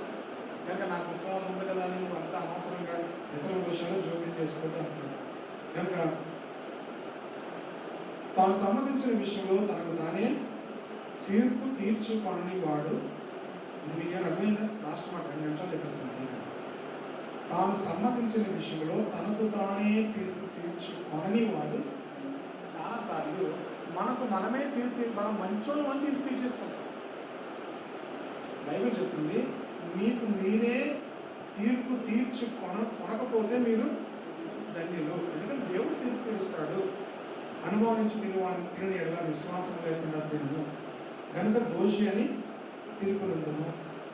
కనుక నాకు విశ్వాసం ఉంది కదా అని నువ్వు అంత అనవసరంగా ఇతరుల విషయాల్లో జోక్యం చేసుకోవద్దు అంటున్నాడు. కనుక తాను సంబంధించిన విషయంలో తనకు తానే తీర్పు తీర్చుకొని వాడు. ఇది మీకేమైనా అర్థమైందా? లాస్ట్ మాట 2 నిమిషాలు చెప్పేస్తాను. తాను సంబంధించిన విషయంలో తనకు తానే తీర్పు తీర్చుకొనని వాడు. చాలాసార్లు మనకు మనమే మనం మంచోళ్ళు అని తీర్పు తీర్చేసుకుంటాం. బైబిల్ చెప్తుంది మీకు మీరే తీర్పు కొనకపోతే మీరు ధన్యులు. ఎందుకంటే దేవుడు తీర్పు తీరుస్తాడు. అనుభవించి తిని ఎడలా విశ్వాసం లేకుండా తిను కనుక దోషి అని తీర్పునందును.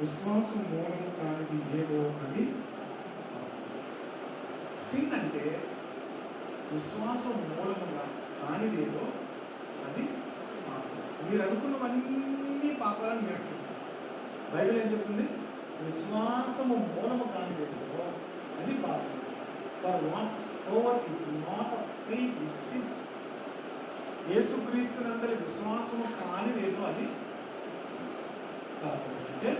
విశ్వాసం మూలము కానిది ఏదో అది సిన్ అంటే విశ్వాసం మూలముగా కానిదేదో అది పాపం. మీరు అనుకున్నవన్నీ పాపాలను మీరు అనుకుంటారు. బైబిల్ ఏం చెప్తుంది? విశ్వాసము మూలము కానిదేదో అది పాపం. For what over is not of faith is sin. యేసుక్రీస్తునందలి విశ్వాసము కానిదేదో అది పాపం. అంటే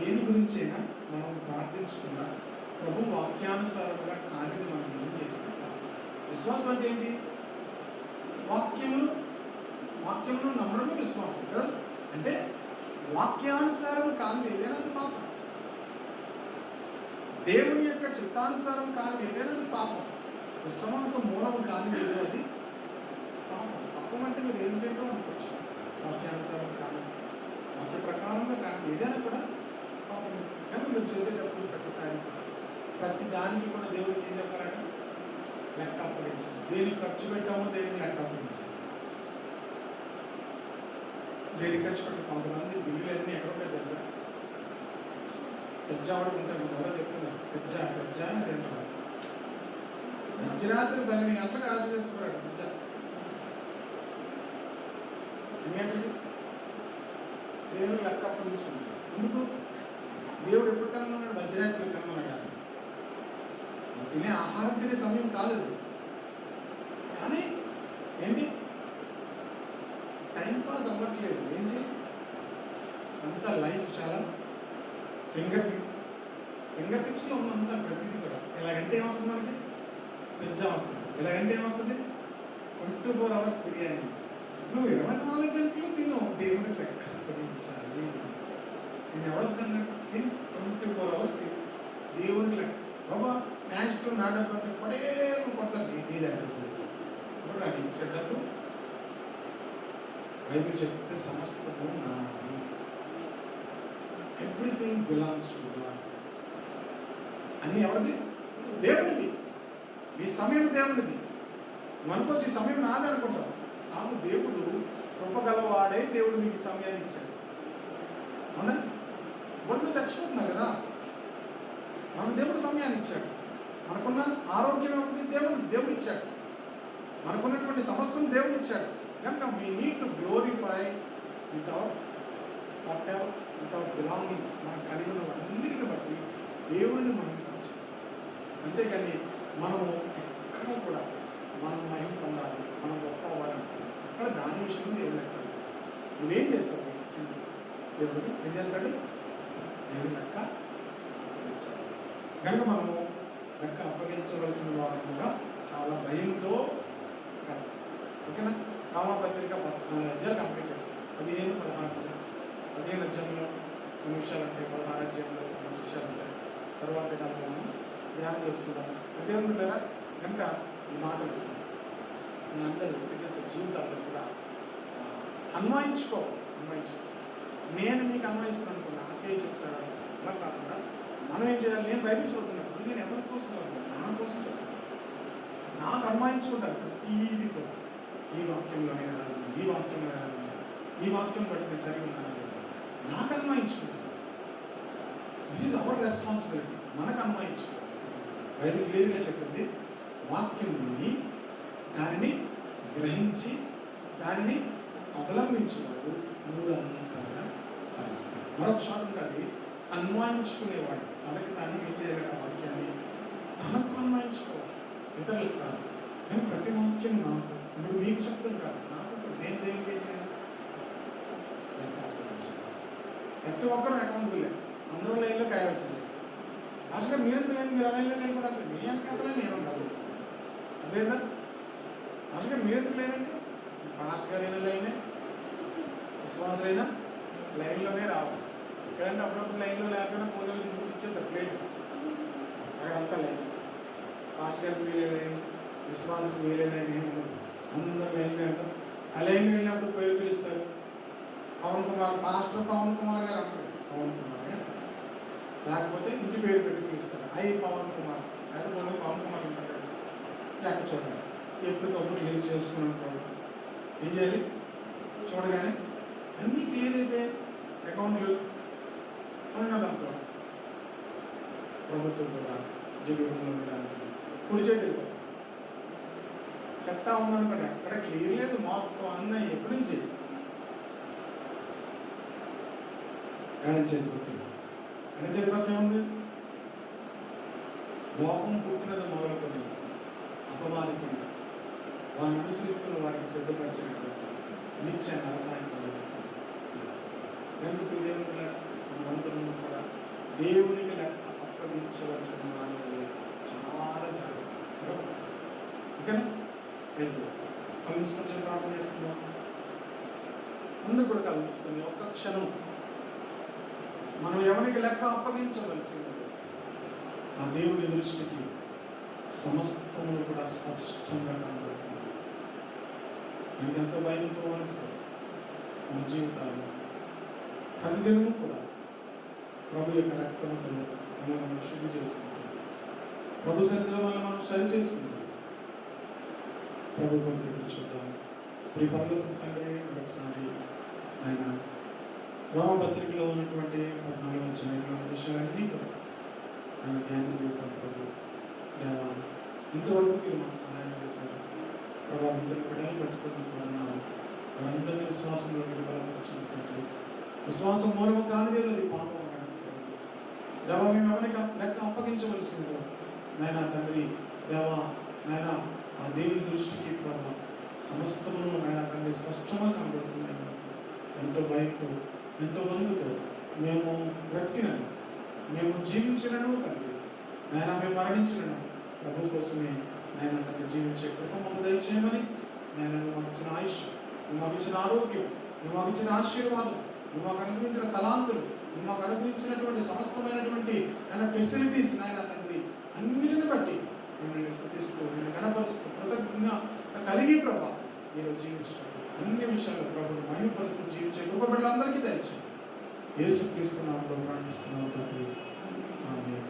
ఏది గురించైనా మనం ప్రార్థించకుండా ప్రభు వాక్యానుసారంగా కానిది మనం ఏం చేస్తాం? విశ్వాసం అంటే ఏంటి? వాక్యమును నమ్మడమే విశ్వాసం కదా. అంటే వాక్యానుసారం కానిది ఏదైనా అది పాపం. దేవుని యొక్క చిత్తానుసారం కానిది ఏదైనా అది పాపం. విశ్వాసం మూలం కానిది ఏదో అది పాపం. పాపం అంటే మీరు ఏంటంటో అనుకోవచ్చు. వాక్యానుసారం కానిది, వాక్య ప్రకారంగా కానిది ఏదైనా కూడా పాపం. కానీ మీరు చేసేటప్పుడు ప్రతిసారి కూడా ప్రతి దానికి కూడా దేవుడికి ఏం చెప్పాలంటే లెక్క అప్పగించాలి. దేనికి ఖర్చు పెట్టామో దేనికి లెక్క అప్పగించాలి. దేనికి ఖర్చు పెట్టి కొంతమంది బిల్లులన్నీ ఎక్కడ ఉంటాయి తెలుసా? పెజ్జావాడు ఉంటాయి. ఎవరో చెప్తున్నారు పెజ్జా అది అంటారు. మధ్యరాత్రి 12 గంటలకు ఆర్డర్ చేసుకున్నాడు పిజ్జా. ఎన్ని గంటలకి? దేవుడు లెక్క అప్పగించుకున్నాడు. ఎందుకు? దేవుడు ఎప్పుడు తినమన్నాడు? మధ్యరాత్రి తినమన్నాడు. తినే ఆహారం తినే సమయం కాదు అది. కానీ ఏంటి? టైంపాస్ అవ్వట్లేదు. ఏం చేయి? అంత లైఫ్ చాలా ఫింగర్ టిప్స్లో ఉన్నంత ప్రతిదీ కూడా. ఎలాగంటే ఏమొస్తుంది? మనకి పిజ్జా వస్తుంది. ఎలాగంటే ఏమొస్తుంది? 24 hours బిర్యానీ. నువ్వు 24 గంటలు తిను. దేవుడికి లెక్క అప్పగించాలి. నేను ఎవడొద్దన్నాడు? తిని 24 hours తిని దేవుడికి లెక్క. బాబా మ్యాచ్తో నా డబ్బు అంటే కొడతాడు. నీ దగ్గర అప్పుడు అడిగి చెడ్డప్పుడు బైబిల్ చెప్తే సమస్తము నాది. Everything belongs to God. అన్ని ఎవరిది? దేవుడిది. మీ సమయం దేవుడిది. నువ్వు అనుకోవచ్చు ఈ సమయం నాది అనుకుంటావు. కాదు, దేవుడు కృపగలవాడే. దేవుడు మీకు ఈ సమయాన్ని ఇచ్చాడు. అవునా? ఒళ్ళు చచ్చిపోతున్నారు కదా. మన దేవుడు సమయాన్ని ఇచ్చాడు. మనకున్న ఆరోగ్యం ఏమిటి? దేవుడు ఇచ్చాడు. మనకున్నటువంటి సమస్తం దేవుడు ఇచ్చాడు. కనుక we need to glorify without belongings. మనం కలిగి ఉన్నవన్నిటిని బట్టి దేవుడిని మహిమపరచాలి. అంతేకాని మనము ఎక్కడ కూడా మనం మహిమ పొందాలి, మనం గొప్ప అవ్వాలని అక్కడ దాని విషయంలో దేవుడు లెక్క. నువ్వేం చేస్తావు? ఇచ్చింది దేవుడు ఏం చేస్తాడు? దేవుడి లెక్క అప్పగించాలి. కనుక మనము లెక్క అప్పగించవలసిన వారుగా చాలా భయంతో కరెక్ట్. ఓకేనా? రామపత్రిక 14 అధ్యాయాలు కంప్లీట్ చేస్తాం. 15, 16 15 అధ్యాయంలో కొన్ని విషయాలు ఉంటాయి. 16 అధ్యాయంలో కొన్ని విషయాలు ఉంటాయి. తర్వాత మనం ధ్యానం చేసుకుందాం. దేవుని లేరా? కనుక ఈ మాటలు మనందరి వ్యక్తిగత జీవితాల్లో కూడా అన్వయించుకో. నేను మీకు అన్వయిస్తున్నాను అనుకున్నా నాకే చెప్తాను. అలా కాకుండా మనం ఏం చేయాలి? నేను బైబిల్ చదువుతున్నప్పుడు నేను ఎవరి కోసం చదువుతాను? నా కోసం చదువుతాను. నాకు అన్వయించుకుంటాను ప్రతీది కూడా. ఈ వాక్యంలో నేను ఎలా ఉన్నాను, ఈ వాక్యంలో ఎలా ఉన్నాను, ఈ వాక్యం బట్టి నేను సరిగా ఉన్నాను లేదా నాకు అన్వయించుకుంటాను. This is our responsibility. మనకు అన్వయించుకోవాలి. బైబిల్ క్లియర్గా చెప్తుంది, వాక్యం విని దానిని గ్రహించి దానిని అవలంబించేవాడు నూరంతగా ఫలిస్తాడు. మరొక షాట్ ఉంటుంది, అన్వయించుకునేవాడు తనకి తాను ఏం చేయాలి, ఆ వాక్యాన్ని తనకు అన్వయించుకోవాలి, ఇతరులకు కాదు. కానీ ప్రతి వాక్యం నాకు, ఇప్పుడు మీకు చెప్పడం కాదు, నాకు నేను దేనికి ఏం చేయాలి, లెక్క అప్పగించాలి. ప్రతి ఒక్కరూ అకౌంటబుల్, అందరూ లైన్లో కాయాల్సిందే. భాషగా మీరు మీరు లైన్లో చేయకూడదు, మీ అంకతలే నేను ఉండాలి. అదేనా భాషగా మీరు లేనండి, పాస్ట్ గారైనా లైనే, విశ్వాసమైనా లైన్లోనే రావాలి. ఇక్కడంటే అప్పుడప్పుడు లైన్లో లేకపోయినా పూజలు తీసుకొచ్చి ఇచ్చేస్తారు ప్లేట్, అక్కడంతా లైన్. పాస్ట్ గారికి వీలే లైన్, విశ్వాసకు వీలే లైన్ ఏమి ఉండదు, అందరు లైన్లో అంటారు. ఆ లైన్ వెళ్ళినప్పుడు పేరు పిలుస్తారు, పవన్ కుమార్, పాస్టర్ పవన్ కుమార్ గారు అంటారు, పవన్ కుమార్ అంటారు. లేకపోతే ఇంటి పేరు పెట్టి పిలుస్తారు, పవన్ కుమార్, లేకపోతే పవన్ కుమార్ ఉంటారు కదా, లెక్క చూడాలి. ఎప్పటికప్పుడు క్లియర్ చేసుకుని అనుకోవాలి. ఏం చేయాలి, చూడగానే అన్నీ క్లియర్ అయిపోయాయి, అకౌంట్లు ఉన్నదనుకో, ప్రభుత్వం కూడా జీవితంలో ఉండడానికి కుడి చేతి వెళ్ళిపోతుంది. చట్టా ఉందనుకోండి, అక్కడ క్లియర్ లేదు, మొత్తం అన్న ఎప్పటి నుంచి ఎడం చేతి పక్క వెళ్ళిపోతుంది. ఎడం చేతి పక్క ఏముంది, లోపం పుట్టినది మొదలుకొని అపవారికి వారిని అనుసరిస్తున్న వారికి సిద్ధపరిచినటువంటి నిత్య నరకానికి కనుక దేవుని మనమందరం కూడా దేవునికి లెక్క అప్పగించవలసిన మానవులు చాలా జాగ్రత్తగా ఉంటారు. ఓకేనా? కలుసుకొని ప్రార్థన చేసుకుందాం. ముందు కూడా కలుసుకొని ఒక్క క్షణం మనం ఎవరికి లెక్క అప్పగించవలసినది ఆ దేవుని దృష్టికి సమస్తములు కూడా స్పష్టంగా కనబడుతుంది. ఎంతో భయంతో వణుకుతాం. మన జీవితాల్లో ప్రతిదినము కూడా ప్రభు యొక్క రక్తంతో మనం శుద్ధి చేసుకుంటాం. ప్రభు సన్నిధిలో మనం సరి చేసుకుంటాం. ప్రభు కొరకు ఎదురు చూద్దాం. ప్రియ పరలోకపు తండ్రి, మరొకసారి ఆయన రోమపత్రికలో ఉన్నటువంటి 14వ అధ్యాయంలో విషయాలన్నీ కూడా ఆయన ధ్యానం చేశారు. ప్రభు దేవా, ఇంతవరకు మీరు మాకు సహాయం చేశారు. ప్రభావ ఇంతటి బిడ్డలు పట్టుకుని కోరున్నారు. వారందరినీ విశ్వాసంలో మీరు బలపరచండి తండ్రి. విశ్వాసం మూలము కానిదే అది పాపం అని దేవా, మేము ఎవరికి లెక్క అప్పగించవలసిందో నాయన తండ్రి. దేవా నాయన, ఆ దేవుని దృష్టికి ప్రభావ సమస్తమును నాయన తండ్రి స్పష్టంగా కనబడుతున్నాయి. ఎంతో భయంతో, ఎంతో వణుకుతో మేము బ్రతికినను, మేము జీవించినను తండ్రి నాయన, మేము మరణించినను ప్రభు కోసమే నాయన తండ్రి జీవించే కృప మాకు దయచేయమని నాయన, నువ్వు మాకు ఇచ్చిన ఆయుష్, నువ్వు మాకు ఇచ్చిన ఆరోగ్యం, నువ్వు మాకు ఇచ్చిన ఆశీర్వాదం, నువ్వు మాకు అనుగ్రహించిన తలాంతులు, నువ్వు మాకు అనుగ్రహించినటువంటి సమస్తమైనటువంటి నాయన ఫెసిలిటీస్ నాయన తండ్రి, అన్నిటిని బట్టి నేను నిన్ను స్తుతిస్తూ, నిన్ను కనపరుస్తూ, కృతజ్ఞత కలిగి ప్రభా మీరు జీవించడం అన్ని విషయాల్లో ప్రభుని మహిమపరుస్తూ జీవించే కృప బిడ్డలందరికీ దయచేయండి. యేసుక్రీస్తు నామములో ప్రార్థిస్తున్నాము తండ్రి. ఆమేన్.